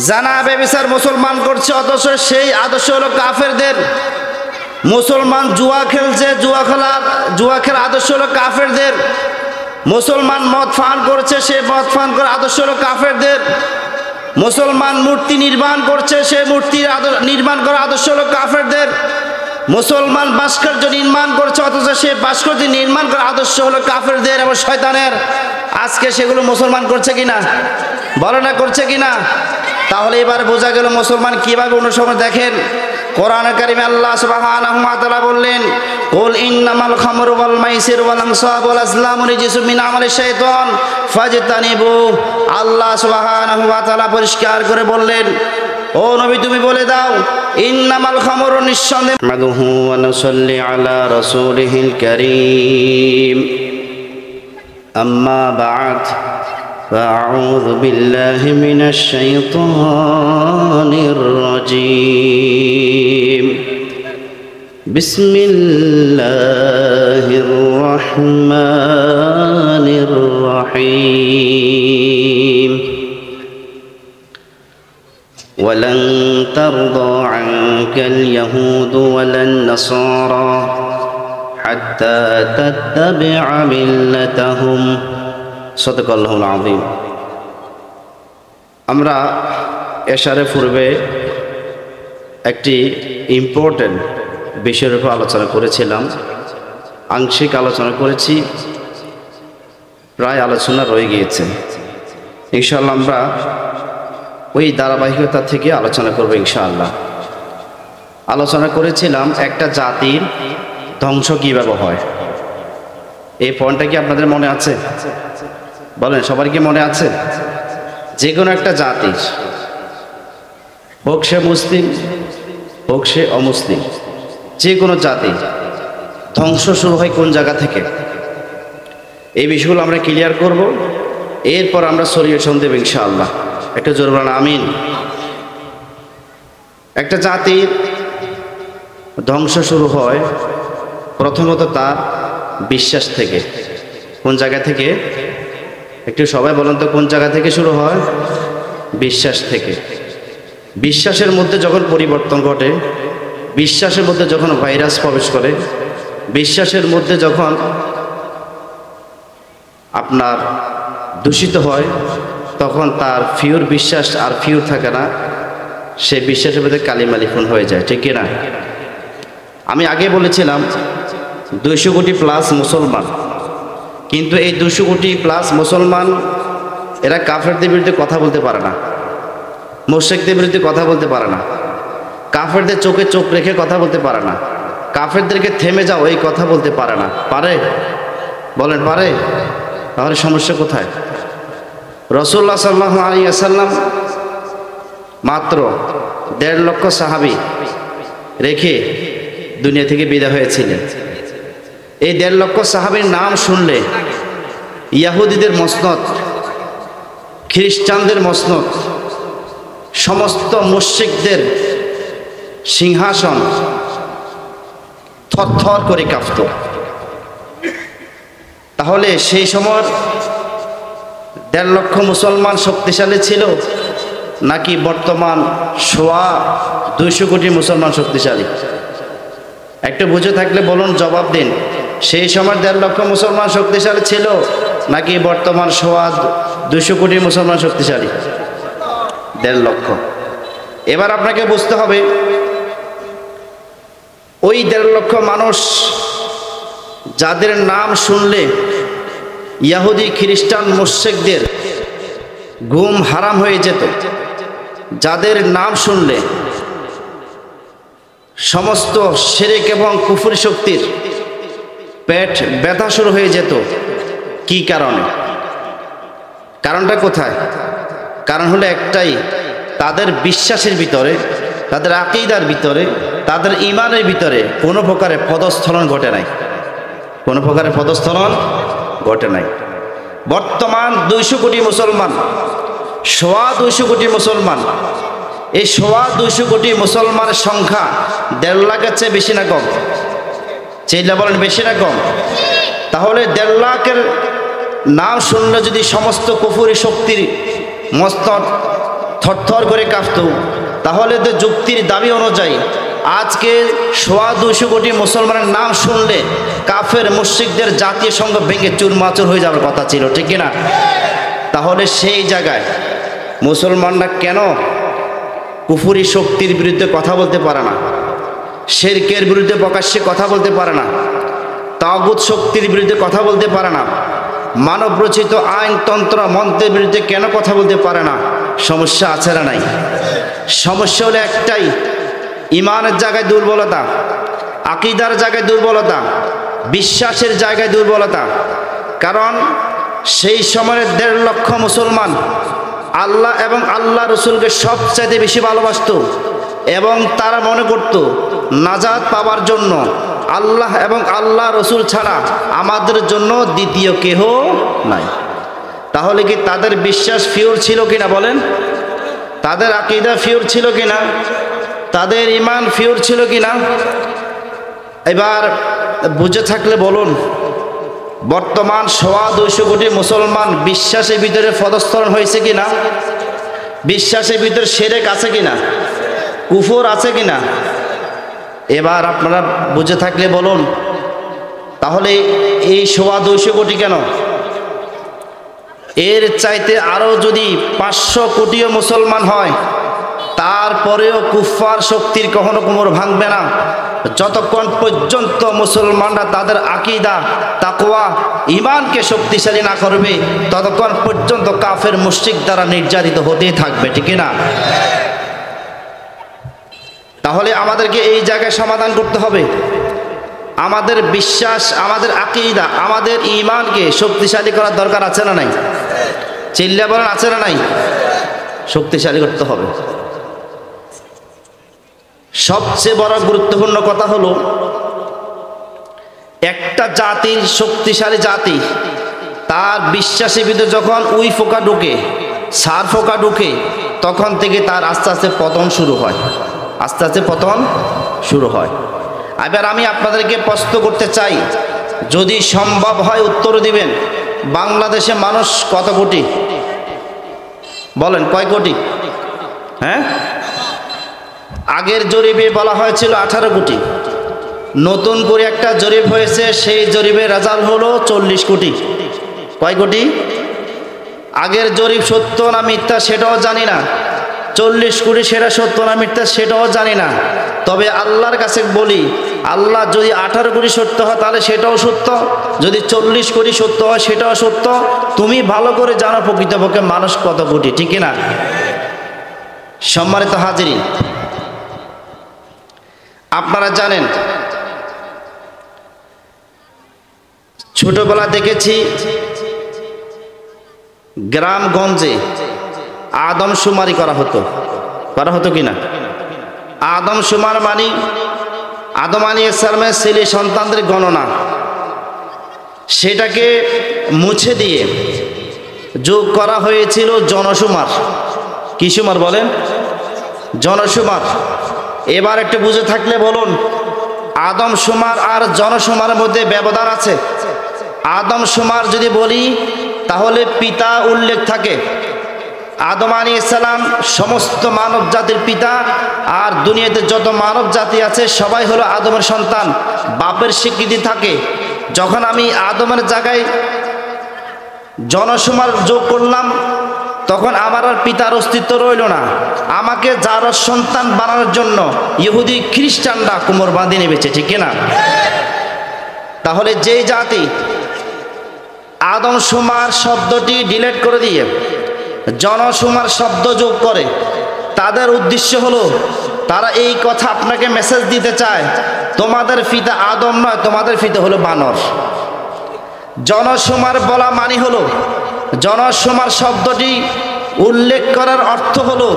জানা ব্যভিচার মুসলমান করছে, অথচ সেই আদর্শ হলো কাফেরদের। মুসলমান জুয়া খেলছে, জুয়া খেলার আদর্শ হলো কাফেরদের। মুসলমান মদ পান করছে, সে মদ পান করে আদর্শ হলো কাফেরদের। মুসলমান মূর্তি নির্মাণ করছে, সে মূর্তি নির্মাণ করা আদর্শ হলো কাফেরদের। মুসলমান ভাস্কর্য নির্মাণ করছে, অথচ সে ভাস্কর্য নির্মাণ করা আদর্শ হলো কাফেরদের এবং শয়তানের। আজকে সেগুলো মুসলমান করছে কিনা, বলে না করছে কিনা? তাহলে এবার বোঝা গেল মুসলমান কিভাবে অনুসরণ। দেখেন কোরআনে কারিমে আল্লাহ সুবহানাহু ওয়া তাআলা বললেন, কুল ইন্নামাল খামরু ওয়াল মাইসিরু ওয়াল আনসাবু ওয়াল আজলামু রিজসুম মিন আমালিশ শাইতান ফাজতানিবু। আল্লাহ সুবহানাহু ওয়া তাআলা পরিষ্কার করে বললেন, ও নবী তুমি বলে দাও, ইন্নামাল খামরু নিঃসন্দেহে নাহমাদুহু ওয়া নুসাল্লি আলা রাসূলিহিল কারীম। আম্মা বা'দ فأعوذ بالله من الشيطان الرجيم. بسم الله الرحمن الرحيم. ولن ترضى عنك اليهود ولا النصارى حتى تتبع ملتهم. সাদাকাল্লাহুল আযীম। আমরা এশারে পূর্বে একটি ইম্পর্টেন্ট বিষয়ের উপর আলোচনা করেছিলাম, আংশিক আলোচনা করেছি, প্রায় আলোচনা রয়ে গিয়েছে। ইনশাআল্লাহ আমরা ওই ধারাবাহিকতা থেকে আলোচনা করব ইনশাআল্লাহ। আলোচনা করেছিলাম একটা জাতির ধ্বংস কীভাবে হয়। এই পয়েন্টটা কি আপনাদের মনে আছে? বলেন, সবার কি মনে আছে? যে কোনো একটা জাতি, হোক সে মুসলিম হোক সে অমুসলিম, যে কোনো জাতি ধ্বংস শুরু হয় কোন জায়গা থেকে, এই বিষয়গুলো আমরা ক্লিয়ার করব। এরপর আমরা সলিউশন দেব ইনশাআল্লাহ। একটা জোর বলেন আমিন। একটা জাতির ধ্বংস শুরু হয় প্রথমত তার বিশ্বাস থেকে। কোন জায়গা থেকে? একটু সবাই বলেন তো, কোন জায়গা থেকে শুরু হয়? বিশ্বাস থেকে। বিশ্বাসের মধ্যে যখন পরিবর্তন ঘটে, বিশ্বাসের মধ্যে যখন ভাইরাস প্রবেশ করে, বিশ্বাসের মধ্যে যখন আপনার দূষিত হয়, তখন তার পিওর বিশ্বাস আর পিওর থাকে না, সে বিশ্বাসের মধ্যে কালিমা লিখন হয়ে যায়, ঠিক কিনা? আমি আগে বলেছিলাম 200 কোটি প্লাস মুসলমান, কিন্তু এই 200 কোটি প্লাস মুসলমান এরা কাফেরদের বিরুদ্ধে কথা বলতে পারে না, মুশরিকদের বিরুদ্ধে কথা বলতে পারে না, কাফেরদের চোখে চোখ রেখে কথা বলতে পারে না, কাফেরদেরকে থেমে যাও এই কথা বলতে পারে না। পারে? বলেন পারে? তাহলে সমস্যা কোথায়? রাসূলুল্লাহ সাল্লাল্লাহু আলাইহি ওয়াসাল্লাম মাত্র 1.5 লক্ষ সাহাবী রেখে দুনিয়া থেকে বিদায় হয়েছিলেন। এই 1.5 লক্ষ সাহাবীর নাম শুনলে ইহুদিদের মসনদ, খ্রিস্টানদের মসনদ, সমস্ত মুশরিকদের সিংহাসন থরথর করে কাঁপত। তাহলে সেই সময় 1.5 লক্ষ মুসলমান শক্তিশালী ছিল, নাকি বর্তমান 200 কোটি মুসলমান শক্তিশালী? একটু বুঝে থাকলে বলুন, জবাব দিন। সেই সময় 1.5 লক্ষ মুসলমান শক্তিশালী ছিল, নাকি বর্তমান 200 কোটি মুসলমান শক্তিশালী? 1.5 লক্ষ। এবার আপনাকে বুঝতে হবে, ওই 1.5 লক্ষ মানুষ যাদের নাম শুনলে ইহুদি খ্রিস্টান মুশরিকদের ঘুম হারাম হয়ে যেত, যাদের নাম শুনলে সমস্ত শিরক এবং কুফর শক্তির পেট ব্যথা শুরু হয়ে যেত। কি কারণে? কারণটা কোথায়? কারণ হলো একটাই, তাদের বিশ্বাসের ভিতরে, তাদের আকীদার ভিতরে, তাদের ঈমানের ভিতরে কোনো প্রকারের পদস্খলন ঘটে নাই, কোনো প্রকারের পদস্খলন ঘটে নাই। বর্তমান 200 কোটি মুসলমান, 200 কোটি মুসলমান, এই 200 কোটি মুসলমানের সংখ্যা 1.5 লাখের চেয়ে বেশি না কম? চেয়ে বলেন, বেশি না কম? তাহলে 1.5 লাখের নাম শুনলে যদি সমস্ত কুফরি শক্তির মস্তক থরথর করে কাঁপত, তাহলে তো যুক্তির দাবি অনুযায়ী আজকে 250 কোটি মুসলমানের নাম শুনলে কাফের মুশরিকদের জাতীয় সংঘ ভেঙে চুরমাচুর হয়ে যাওয়ার কথা ছিল, ঠিক কিনা? তাহলে সেই জায়গায় মুসলমানরা কেন কুফরি শক্তির বিরুদ্ধে কথা বলতে পারে না, শিরকের বিরুদ্ধে প্রকাশ্যে কথা বলতে পারে না, তাগুত শক্তির বিরুদ্ধে কথা বলতে পারে না, মানব রচিত আইনতন্ত্র মন্ত্রের বিরুদ্ধে কেন কথা বলতে পারে না? সমস্যা আছে না নাই? সমস্যা হলো একটাই, ইমানের জায়গায় দুর্বলতা, আকীদার জায়গায় দুর্বলতা, বিশ্বাসের জায়গায় দুর্বলতা। কারণ সেই সময়ের 1.5 লক্ষ মুসলমান আল্লাহ এবং আল্লাহ রসুলকে সবচাইতে বেশি ভালোবাসত এবং তারা মনে করত নাজাত পাওয়ার জন্য আল্লাহ এবং আল্লাহ রসুল ছাড়া আমাদের জন্য দ্বিতীয় কেহ নাই। তাহলে কি তাদের বিশ্বাস ফিওর ছিল কিনা বলেন? তাদের আকীদা ফিওর ছিল কিনা? তাদের ঈমান ফিওর ছিল কিনা? এবার বুঝে থাকলে বলুন, বর্তমান 250 কোটি মুসলমান বিশ্বাসের ভিতরে পদস্খলন হয়েছে কিনা? বিশ্বাসের ভিতরে শিরক আছে কিনা? কুফর আছে কিনা? এবার আপনারা বুঝে থাকলে বলুন, তাহলে এই 250 কোটি কেন? এর চাইতে আরো যদি 500 কোটিও মুসলমান হয়, তারপরেও কুফার শক্তির কখনো কোমর ভাঙবে না যতক্ষণ পর্যন্ত মুসলমানরা তাদের আকীদা, তাকওয়া, ঈমানকে শক্তিশালী না করবে, ততক্ষণ পর্যন্ত কাফের মুশরিক দ্বারা নির্যাতিত হতেই থাকবে, ঠিক না? তাহলে আমাদেরকে এই জায়গায় সমাধান করতে হবে। আমাদের বিশ্বাস, আমাদের আকীদা, আমাদের ঈমানকে শক্তিশালী করার দরকার আছে না নাই? চিল্লা বলেন, আছে না নাই? শক্তিশালী করতে হবে। সবচেয়ে বড় গুরুত্বপূর্ণ কথা হলো, একটা জাতির, শক্তিশালী জাতি, তার বিশ্বাসের ভিতরে যখন উই ফোকা ঢুকে, সার ফোকা ঢুকে, তখন থেকে তার আস্তে আস্তে পতন শুরু হয়, আস্তে আস্তে পতন শুরু হয়। এবার আমি আপনাদেরকে প্রশ্ন করতে চাই, যদি সম্ভব হয় উত্তর দিবেন, বাংলাদেশে মানুষ কত কোটি? বলেন, কয় কোটি? হ্যাঁ, আগের জরিপে বলা হয়েছিল 18 কোটি। নতুন করে একটা জরিপ হয়েছে, সেই জরিপের রেজাল্ট হলো 40 কোটি। কয় কোটি? আগের জরিপ সত্য না মিথ্যা সেটাও জানি না, 40 কোটি সেটা সত্য না মিথ্যা সেটাও জানি না। তবে আল্লাহর কাছে বলি, আল্লাহ যদি 18 কোটি সত্য হয় তাহলে সেটাও সত্য, যদি 40 কোটি সত্য হয় সেটাও সত্য। তুমি ভালো করে জানো প্রকৃতপক্ষে মানুষ কত কোটি, ঠিক না? সম্মানিত হাজিরিন, আপনারা জানেন, ছোটবেলা দেখেছি গ্রামগঞ্জে আদমশুমারি করা হতো কিনা? আদমশুমার মানে আদম আলাইহিস সালামের ছেলে সন্তানদের গণনা, সেটাকে মুছে দিয়ে যোগ করা হয়েছিল জনশুমার। কি শুমার বলেন? জনশুমার। এবার একটু বুঝে থাকলে বলুন, আদমশুমার আর জনশুমারের মধ্যে ব্যবধান আছে। আদমশুমার যদি বলি তাহলে পিতা উল্লেখ থাকে, আদম আলাইহিস সালাম সমস্ত মানব জাতির পিতা, আর দুনিয়াতে যত মানব জাতি আছে সবাই হলো আদমের সন্তান, বাপের স্বীকৃতি থাকে। যখন আমি আদমের জায়গায় জনশুমার যোগ করলাম, তখন আমার আর পিতার অস্তিত্ব রইল না। আমাকে যার সন্তান বানানোর জন্য ইহুদি খ্রিস্টানরা কোমর বাঁধে নেবেছে, ঠিক না? তাহলে যেই জাতি আদমশুমার শব্দটি ডিলিট করে দিয়ে জনশুমার শব্দ যোগ করে, তাদের উদ্দেশ্য হলো তারা এই কথা আপনাকে মেসেজ দিতে চায়, তোমাদের পিতা আদম নয়, তোমাদের পিতা হলো বানর। জনশুমার বলা মানে হলো, জনশুমার শব্দটি উল্লেখ করার অর্থ হলো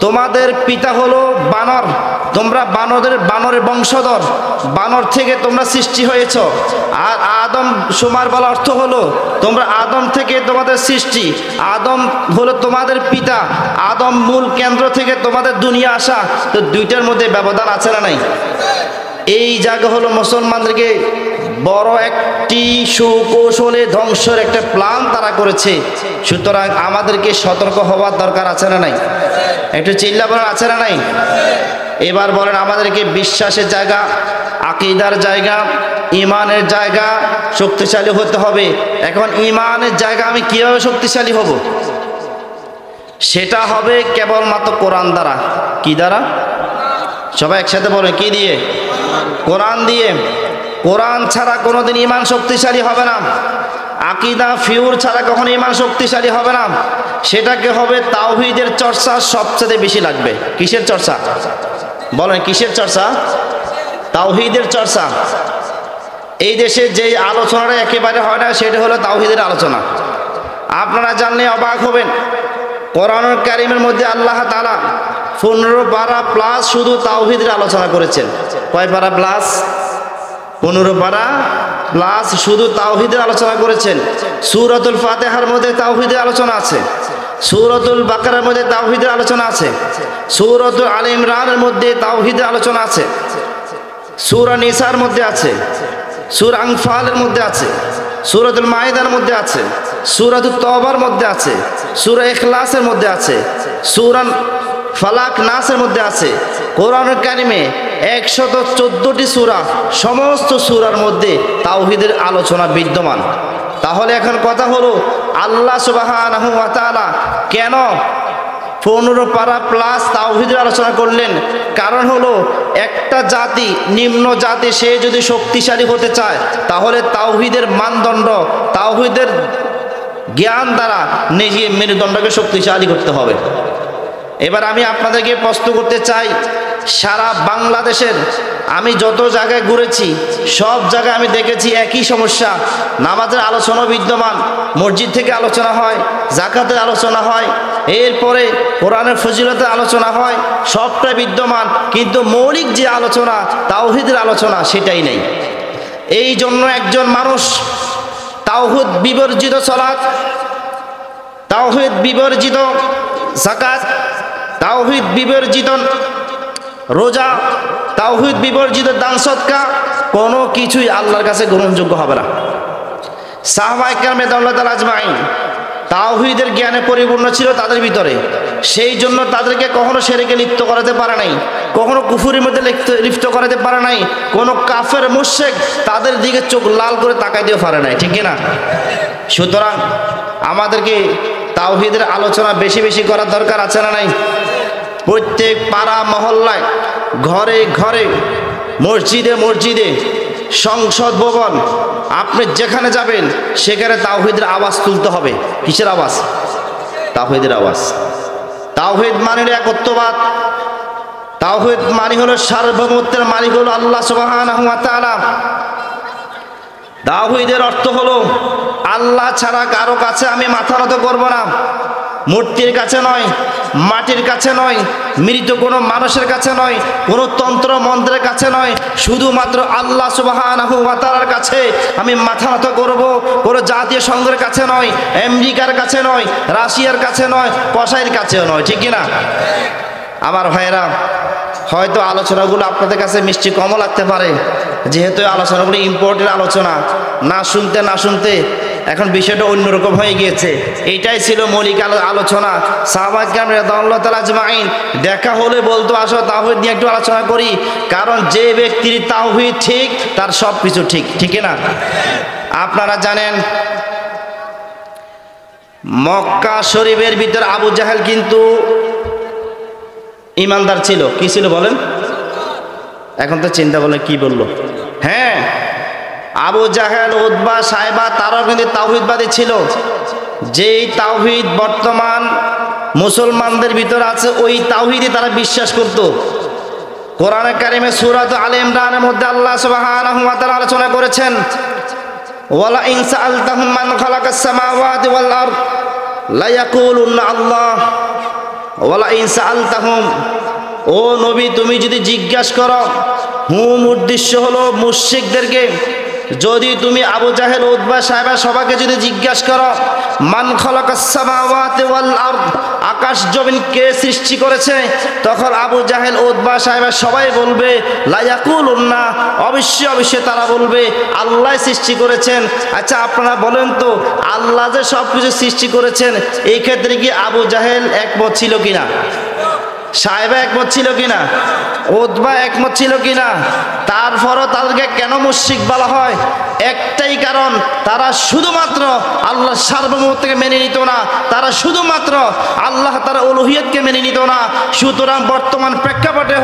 তোমাদের পিতা হলো বানর, তোমরা বানরের বংশধর, বানর থেকে তোমরা সৃষ্টি হয়েছ। আর আদম শুমার বলা অর্থ হলো তোমরা আদম থেকে তোমাদের সৃষ্টি, আদম হলো তোমাদের পিতা, আদম মূল কেন্দ্র থেকে তোমাদের দুনিয়া আসা। তো দুইটার মধ্যে ব্যবধান আছে না নাই? এই জায়গা হলো মুসলমানদেরকে বড় একটি সুকৌশলে ধ্বংসের একটা প্ল্যান তারা করেছে। সুতরাং আমাদেরকে সতর্ক হওয়ার দরকার আছে না নাই? একটু চিল্লা বলার আছে না নাই? এবার বলেন আমাদেরকে বিশ্বাসের জায়গা, আকীদার জায়গা, ইমানের জায়গা শক্তিশালী হতে হবে। এখন ইমানের জায়গা আমি কিভাবে শক্তিশালী হব? সেটা হবে কেবলমাত্র কোরআন দ্বারা। কি দ্বারা? সবাই একসাথে বলে, কি দিয়ে? কোরআন দিয়ে। কোরআন ছাড়া কোনোদিন ইমান শক্তিশালী হবে না। আকীদা ফিউর ছাড়া কখনো ইমান শক্তিশালী হবে না। সেটাকে হবে তাওহীদের চর্চা সবচেয়ে বেশি লাগবে। কিসের চর্চা? বলেন কিসের চর্চা? তাওহীদের চর্চা। এই দেশে যে আলোচনাটা একেবারে হয় না সেটা হলো তাওহীদের আলোচনা। আপনারা জানলে অবাক হবেন, কোরআনুল কারীমের মধ্যে আল্লাহ তাআলা 15 পারা প্লাস শুধু তাওহীদের আলোচনা করেছেন। কয় পারা প্লাস? 15 পারা প্লাস শুধু তাওহীদের আলোচনা করেছেন। সূরাতুল ফাতিহার মধ্যে তাওহীদের আলোচনা আছে, সূরাতুল বাকারার মধ্যে তাওহীদের আলোচনা আছে, সূরাতুল আলে ইমরানের মধ্যে তাওহীদের আলোচনা আছে, সূরা নিসার মধ্যে আছে, সূরা আনফালের মধ্যে আছে, সূরাতুল মাইদার মধ্যে আছে, সূরাতুত তওবার মধ্যে আছে, সূরা ইখলাসের মধ্যে আছে, সূরা ফালাক নাসের মধ্যে আছে। কোরআনুল কারীমে 114টি সূরা, সমস্ত সূরার মধ্যে তাওহীদের আলোচনা বিদ্যমান। তাহলে এখন কথা হলো, আল্লাহ সুবহানাহু ওয়া তাআলা কেন 15 পারা প্লাস তাওহীদের আলোচনা করলেন? কারণ হলো একটা জাতি, নিম্ন জাতি, সে যদি শক্তিশালী হতে চায় তাহলে তাওহীদের মানদণ্ড, তাওহীদের জ্ঞান দ্বারা নিজের মেরুদণ্ডকে শক্তিশালী করতে হবে। এবার আমি আপনাদেরকে প্রশ্ন করতে চাই, সারা বাংলাদেশের আমি যত জায়গায় ঘুরেছি সব জায়গায় আমি দেখেছি একই সমস্যা। নামাজের আলোচনা বিদ্যমান, মসজিদ থেকে আলোচনা হয়, যাকাতের আলোচনা হয়, এরপরে কোরআনের ফজিলতের আলোচনা হয়, সবটা বিদ্যমান, কিন্তু মৌলিক যে আলোচনা তাওহীদের আলোচনা সেটাই নেই। এই জন্য একজন মানুষ তাওহীদ বিবর্জিত সালাত, তাওহীদ বিবর্জিত যাকাত, তাওহীদ বিবর্জিত রোজা, তাওহীদ বিবর্জিত দান সদকা কোনো কিছুই আল্লাহর কাছে গ্রহণযোগ্য হবে না। সাহাবায়ে কেরাম রাদিয়াল্লাহু তাআলা আজমাইন তাওহীদের জ্ঞানে পরিপূর্ণ ছিল তাদের ভিতরে, সেই জন্য তাদেরকে কখনো শিরকে লিপ্ত করাতে পারে নাই, কখনো কুফুরির মধ্যে লিপ্ত করাতে পারে নাই, কোনো কাফের মুশরিক তাদের দিকে চোখ লাল করে তাকাই দিতে পারে নাই, ঠিক না? সুতরাং আমাদেরকে তাওহীদের আলোচনা বেশি বেশি করার দরকার আছে না নাই? প্রত্যেক পাড়া মহল্লায়, ঘরে ঘরে, মসজিদে মসজিদে, সংসদ ভবন, আপনি যেখানে যাবেন সেখানে তাওহীদের আওয়াজ তুলতে হবে। কিসের আওয়াজ? তাওহীদের আওয়াজ। তাওহীদ মানে একত্ববাদ, তাওহীদ মানে হলো সার্বভৌমত্বের মালিক হলো আল্লাহ সুবহানাহু ওয়া তাআলা। তাওহীদের অর্থ হলো আল্লাহ ছাড়া কারো কাছে আমি মাথা নত করব না, মূর্তির কাছে নয়, মাটির কাছে নয়, মৃত কোনো মানুষের কাছে নয়, কোনো তন্ত্র মন্ত্রের কাছে নয়, শুধুমাত্র আল্লাহ সুবহানাহু ওয়া তাআলার কাছে আমি মাথা নত করব। কোনো জাতীয় সংঘের কাছে নয়, আমেরিকার কাছে নয়, রাশিয়ার কাছে নয়, কসাইয়ের কাছেও নয়, ঠিক কিনা? আমার ভাইয়েরা, হয়তো আলোচনাগুলো আপনাদের কাছে মিষ্টি কমও লাগতে পারে, যেহেতু আলোচনাগুলো ইম্পর্টেন্ট আলোচনা, না শুনতে না শুনতে এখন বিষয়টা অন্যরকম হয়ে গিয়েছে। এইটাই ছিল মৌলিক আলোচনা। সাহাবায়ে কেরাম রাদিয়াল্লাহু তাআলা আজমাইন দেখা হলে বলতো, আসো তাওহীদ নিয়ে একটু আলোচনা করি, কারণ যে ব্যক্তির তাওহীদ ঠিক তার সব কিছু ঠিক, ঠিক না? আপনারা জানেন মক্কা শরীফের ভিতর আবু জাহেল কিন্তু ইমানদার ছিল। কি ছিল বলেন? এখন তো চিন্তা করলে কি বললো? হ্যাঁ, আবু জাহেল, উতবা, সাইবা তারাও কিন্তু তাওহীদবাদী ছিল। যেই তাওহীদ বর্তমান মুসলমানদের ভিতর আছে ওই তাওহীদে তারা বিশ্বাস করত। কোরআনে কারিমে সূরা আলে ইমরানের মধ্যে আল্লাহ সুবহানাহু ওয়া তাআলা আলোচনা করেছেন, ওয়ালা ইন সাআলতাহুম মান খালাকাস সামাওয়াতি ওয়াল আরদ লা ইয়াকুলুনা আল্লাহ ওয়ালা ইন সাআলতাহুম, ও নবী তুমি যদি জিজ্ঞাসা করো, হুম উদ্দেশ্য হলো মুশরিকদেরকে, যদি তুমি আবু জাহেল, উতবা, সাইবা সবাইকে যদি জিজ্ঞাসা করো, মান খালাকাস সামাওয়াতি ওয়াল আরদ, আকাশ জমিন কে সৃষ্টি করেছে, তখন আবু জাহেল, উতবা, সাইবা সবাই বলবে লা ইয়াকুলুনা, অবশ্যই অবশ্যই তারা বলবে আল্লাহ সৃষ্টি করেছেন। আচ্ছা আপনারা বলেন তো, আল্লাহ যে সব কিছু সৃষ্টি করেছেন এই ক্ষেত্রে কি আবু জাহেল একমত ছিল কিনা? সাইবা একমত ছিল কিনা? উতবা একমত ছিল কিনা? তারপরও তাদেরকে কেন মুশরিক বলা হয়? একটাই কারণ, তারা শুধুমাত্র আল্লাহর সার্বভৌমত্বকে মেনে নিত না, তারা শুধুমাত্র আল্লাহ তাআলা উলুহিয়তকে মেনে নিত না। সুতরাং বর্তমান প্রেক্ষাপটে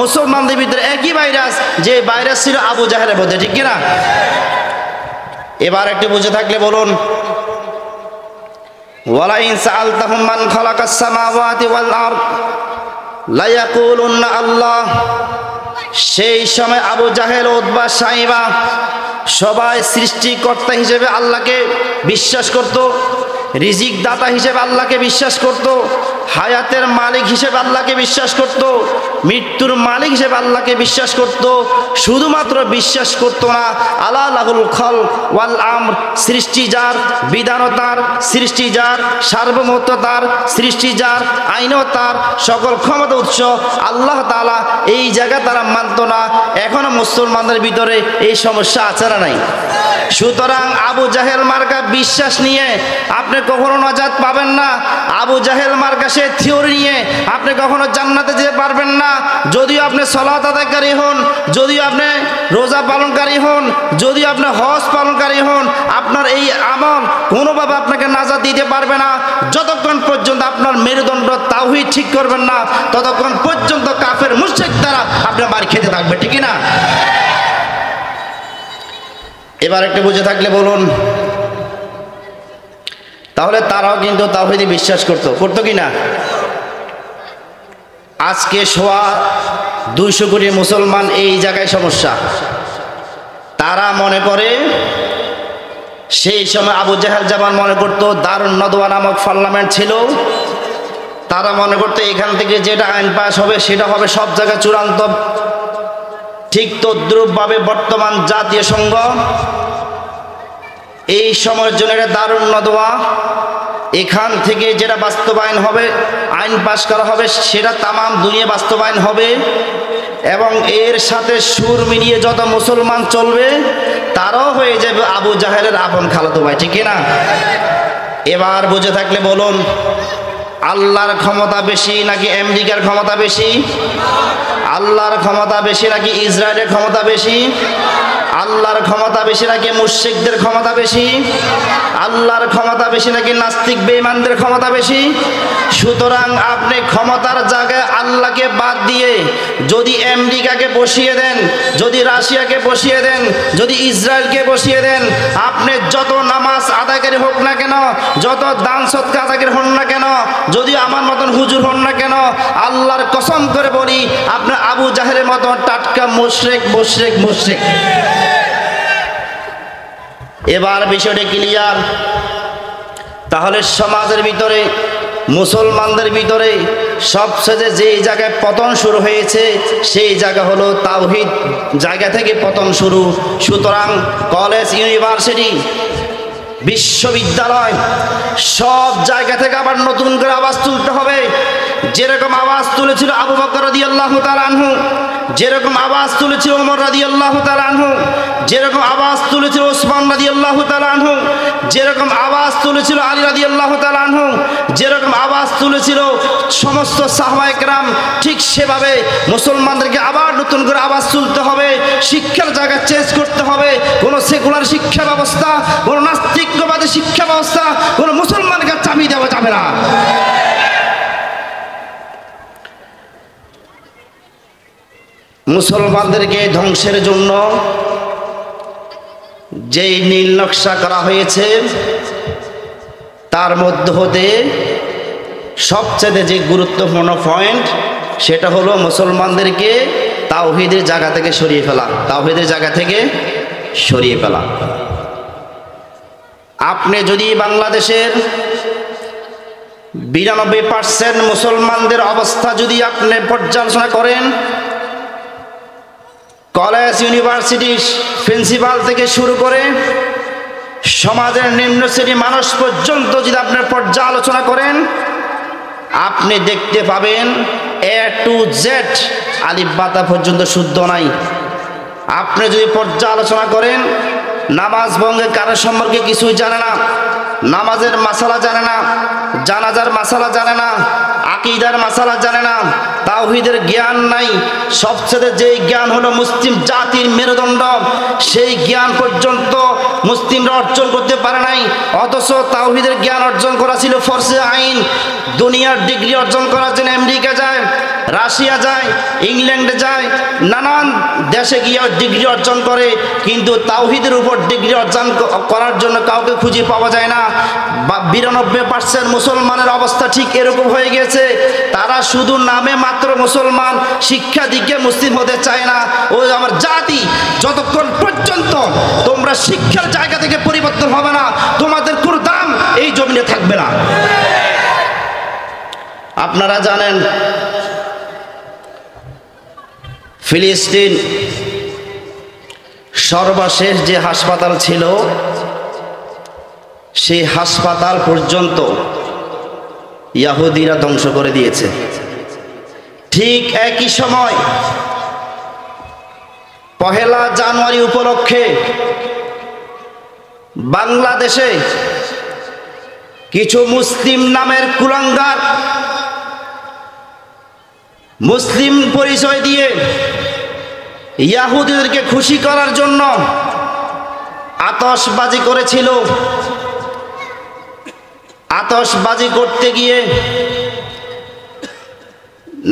মুসলমানদের ভিতরে একই ভাইরাস, যে ভাইরাস ছিল আবু জাহেলের মধ্যে, ঠিক কিনা? এবার একটু বুঝে থাকলে বলুন, ওয়ালাইন সাআলতাহুম মান খালাকাস সামাওয়াতি ওয়াল আরদ লা ইয়াকুলুন্না আল্লাহ। সেই সময় আবু জাহেল, উতবা, সাইবা সবাই সৃষ্টিকর্তা হিসেবে আল্লাহকে বিশ্বাস করত, রিজিক দাতা হিসেবে আল্লাহকে বিশ্বাস করত, হায়াতের মালিক হিসেবে আল্লাহকে বিশ্বাস করত, মৃত্যুর মালিক হিসেবে আল্লাহকে বিশ্বাস করত। শুধুমাত্র বিশ্বাস করত না, আলা লাহুল খল ওয়াল আমর, সৃষ্টি যার, বিধানও তার, সৃষ্টি যার, সার্বভৌমত্ব তার, সৃষ্টি যার, আইনও তার, সকল ক্ষমতা উৎস আল্লাহ তাআলা। এই জায়গা তারা মানত না। এখনো মুসলমানদের ভিতরে এই সমস্যা আছে না নাই? সুতরাং আবু জাহেল মার্কা বিশ্বাস নিয়ে আপনি কখনো নাজাত পাবেন না। আবু জাহেল মার্কা সে থিওরি নিয়ে আপনি কখনো জান্নাতে যেতে পারবেন না। যদিও আপনি সালাত আদায়কারী হন, যদিও আপনি রোজা পালনকারী হন, যদিও আপনি হজ পালনকারী হন, আপনার এই আমল কোনোভাবে আপনাকে নাজাত দিতে পারবে না। যতক্ষণ পর্যন্ত আপনার মেরুদণ্ড তাওহীদ ঠিক করবেন না, ততক্ষণ পর্যন্ত কাফের মুশরিক দ্বারা আপনি মার খেতে থাকবে, ঠিক না? এবার একটু বুঝে থাকলে বলুন, তাহলে তারাও কিন্তু তাওহীদে বিশ্বাস করতো কি না? আজকে 200 কোটি মুসলমান এই জায়গায় সমস্যা। তারা মনে করে, সেই সময় আবু জাহেল যেমন মনে করতো দারুন নদওয়া নামক পার্লামেন্ট ছিল, তারা মনে করতো এখান থেকে যেটা আইন পাস হবে সেটা হবে সব জায়গায় চূড়ান্ত। ঠিক তদ্রূপভাবে বর্তমান জাতীয় সংঘ এই সময়ের জন্য এটা দারুন নদওয়া, এখান থেকে যেটা বাস্তবায়ন হবে, আইন পাশ করা হবে, সেটা তামাম দুনিয়া বাস্তবায়ন হবে। এবং এর সাথে সুর মিলিয়ে যত মুসলমান চলবে তারাও হয়ে যাবে আবু জাহেলের আপন খালাতো ভাই, ঠিক না? এবার বুঝে থাকলে বলুন, আল্লাহর ক্ষমতা বেশি নাকি আমেরিকার ক্ষমতা বেশি? আল্লাহর ক্ষমতা বেশি নাকি ইসরায়েলের ক্ষমতা বেশি? আল্লাহর ক্ষমতা বেশি নাকি মুশরিকদের ক্ষমতা বেশি? আল্লাহর ক্ষমতা বেশি নাকি নাস্তিক বেঈমানদের ক্ষমতা বেশি? সুতরাং আপনি ক্ষমতার জায়গায় আল্লাহকে বাদ দিয়ে যদি আমেরিকাকে বসিয়ে দেন, যদি রাশিয়াকে বসিয়ে দেন, যদি ইসরায়েলকে বসিয়ে দেন, আপনি যত নামাজ আদায়কারী হোক না কেন, যত দান সদকা আদায়কারী হন না কেন, যদি আমার মতন হুজুর হন না কেন, আল্লাহর কসম করে বলি আপনি আবু জাহেলের মতো টাটকা মুশরিক মুশরিক মুশরিক। এবার বিষয়টা ক্লিয়ার। তাহলে সমাজের ভিতরে, মুসলমানদের ভিতরে সবচেয়ে যেই জায়গায় পতন শুরু হয়েছে সেই জায়গা হলো তাওহীদ জায়গা থেকে পতন শুরু। সুতরাং কলেজ, ইউনিভার্সিটি, বিশ্ববিদ্যালয় সব জায়গা থেকে আবার নতুন করে আওয়াজ তুলতে হবে। যেরকম আওয়াজ তুলেছিল আবু বকর রাদিয়াল্লাহু তাআলা আনহু, যেরকম আওয়াজ তুলেছিল ওমর রাদিয়াল্লাহু তাআলা আনহু, যেরকম আওয়াজ তুলেছিল ওসমান রাদিয়াল্লাহু তাআলা আনহু, যেরকম আওয়াজ তুলেছিল আলী রাদিয়াল্লাহু তাআলা আনহু, যেরকম আওয়াজ তুলেছিল সমস্ত সাহাবায়ে কেরাম, ঠিক সেভাবে মুসলমানদেরকে আবার নতুন করে আওয়াজ তুলতে হবে। শিক্ষার জায়গা চেঞ্জ করতে হবে। কোনো সেকুলার শিক্ষা ব্যবস্থা, কোনো নাস্তিকবাদী শিক্ষা ব্যবস্থা কোনো মুসলমানকে চাপিয়ে দেওয়া যাবে না। মুসলমানদেরকে ধ্বংসের জন্য যেই নীল নকশা করা হয়েছে তার মধ্য হতে সবচেয়ে যে গুরুত্বপূর্ণ পয়েন্ট সেটা হলো মুসলমানদেরকে তাওহীদের জায়গা থেকে সরিয়ে ফেলা, তাওহীদের জায়গা থেকে সরিয়ে ফেলা। আপনি যদি বাংলাদেশের 92% মুসলমানদের অবস্থা যদি আপনি পর্যালোচনা করেন, কলেজ, ইউনিভার্সিটি প্রিন্সিপাল থেকে শুরু করে সমাজের নিম্ন শ্রেণীর মানুষ পর্যন্ত যদি আপনি পর্যালোচনা করেন, আপনি দেখতে পাবেন A to Z আলিফ বাতা পর্যন্ত শুদ্ধ নাই। আপনি যদি পর্যালোচনা করেন, নামাজ ভঙ্গের কারণ সম্পর্কে কিছুই জানে না, নামাজের মাসালা জানে না, জানাজার মাসালা জানে না, আকীদার মাসালা জানে না, তাওহীদের জ্ঞান নাই। সবচেয়ে যেই জ্ঞান হলো মুসলিম জাতির মেরুদণ্ড, সেই জ্ঞান পর্যন্ত মুসলিমরা অর্জন করতে পারে নাই। অথচ তাওহীদের জ্ঞান অর্জন করা ছিল ফরজে আইন। দুনিয়ার ডিগ্রি অর্জন করার জন্য আমেরিকা যায়, রাশিয়া যায়, ইংল্যান্ডে যায়, নানান দেশে গিয়ে ডিগ্রি অর্জন করে, কিন্তু তাওহীদের উপর ডিগ্রি অর্জন করার জন্য কাউকে খুঁজে পাওয়া যায় না। 92% মুসলমানের অবস্থা ঠিক এরকম হয়ে গেছে। তারা শুধু নামে মাত্র মুসলমান, শিক্ষা দিকে মুসলিম হতে চায় না। ও আমার জাতি, যতক্ষণ পর্যন্ত তোমরা শিক্ষার জায়গা থেকে পরিবর্তন হবে না, তোমাদের কোনো দাম এই জমিনে থাকবে না। আপনারা জানেন ফিলিস্তিন সর্বশেষ যে হাসপাতাল ছিল, সেই হাসপাতাল পর্যন্ত ইহুদিরা ধ্বংস করে দিয়েছে। ঠিক একই সময় 1 জানুয়ারি উপলক্ষে বাংলাদেশে কিছু মুসলিম নামের কুলাঙ্গার মুসলিম পরিচয় দিয়ে ইহুদিদেরকে খুশি করার জন্য আতশবাজি করেছিল। আতশবাজি করতে গিয়ে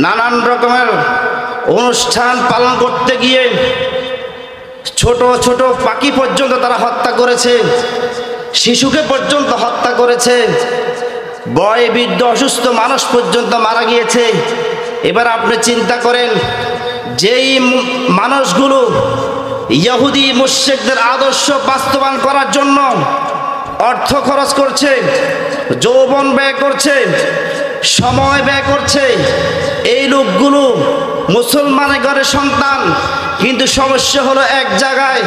নানান রকমের অনুষ্ঠান পালন করতে গিয়ে ছোট ছোট পাখি পর্যন্ত তারা হত্যা করেছে, শিশুকে পর্যন্ত হত্যা করেছে, বয় বৃদ্ধ অসুস্থ মানুষ পর্যন্ত মারা গিয়েছে। এবার আপনি চিন্তা করেন, যেই মানুষগুলো ইহুদি মুশরিকদের আদর্শ বাস্তবায়ন করার জন্য অর্থ খরচ করছে, যৌবন ব্যয় করছে, সময় ব্যয় করছে, এই লোকগুলো মুসলমানের ঘরের সন্তান, কিন্তু সমস্যা হলো এক জায়গায়,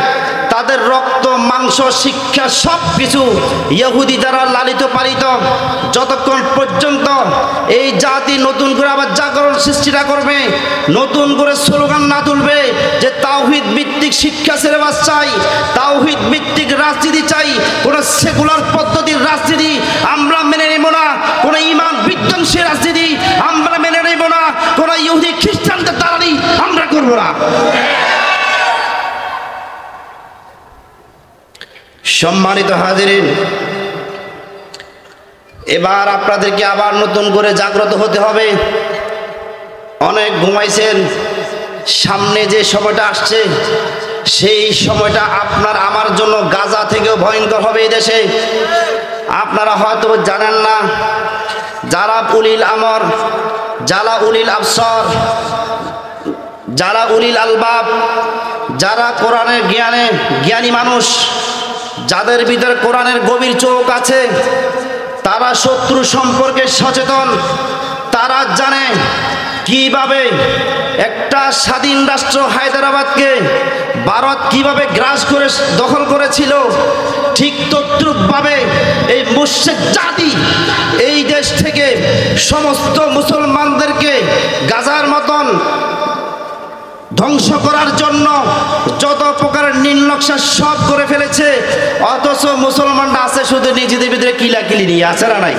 তাদের রক্ত মাংস শিক্ষা সব কিছু ইহুদি দ্বারা লালিত পালিত। যতক্ষণ পর্যন্ত এই জাতি নতুন করে আবার জাগরণ সৃষ্টিটা করবে, নতুন করে স্লোগান না তুলবে যে তাওহীদ ভিত্তিক শিক্ষা সিলেবাস চাই, তাওহীদ ভিত্তিক রাজনীতি চাই, কোন সেকুলার পদ্ধতির রাজনীতি আমরা মেনে নেব না, কোন ঈমান বিধ্বংসী রাজনীতি আমরা মেনে নেব না, কোন ইহুদি খ্রিস্টানদের দালালি আমরা করব না। সম্মানিত হাজিরিন, এবার আপনাদেরকে আবার নতুন করে জাগ্রত হতে হবে। অনেক ঘুমাইছেন, সামনে যে সময়টা আসছে সেই সময়টা আপনার আমার জন্য গাজা থেকেও ভয়ঙ্কর হবে। এই দেশে আপনারা হয়তো জানেন না, যারা উলিল আমর, যারা উলিল আবসার, যারা উলিল আলবাব, যারা কোরআনের জ্ঞানী মানুষ, যাদের ভিতরে কোরআনের গভীর চোখ আছে, তারা শত্রু সম্পর্কে সচেতন। তারা জানে কিভাবে একটা স্বাধীন রাষ্ট্র হায়দ্রাবাদকে ভারত কিভাবে গ্রাস করে দখল করেছিল, ঠিক তদ্রূপভাবে এই মুশরিক জাতি এই দেশ থেকে সমস্ত মুসলমানদেরকে গাজার মতন ধ্বংস করার জন্য যত প্রকারের নীল নকশা সব করে ফেলেছে। অথচ মুসলমানরা আছে শুধু নিজেদের ভিতরে কিলাকিলি নিয়ে, আছে না নাই?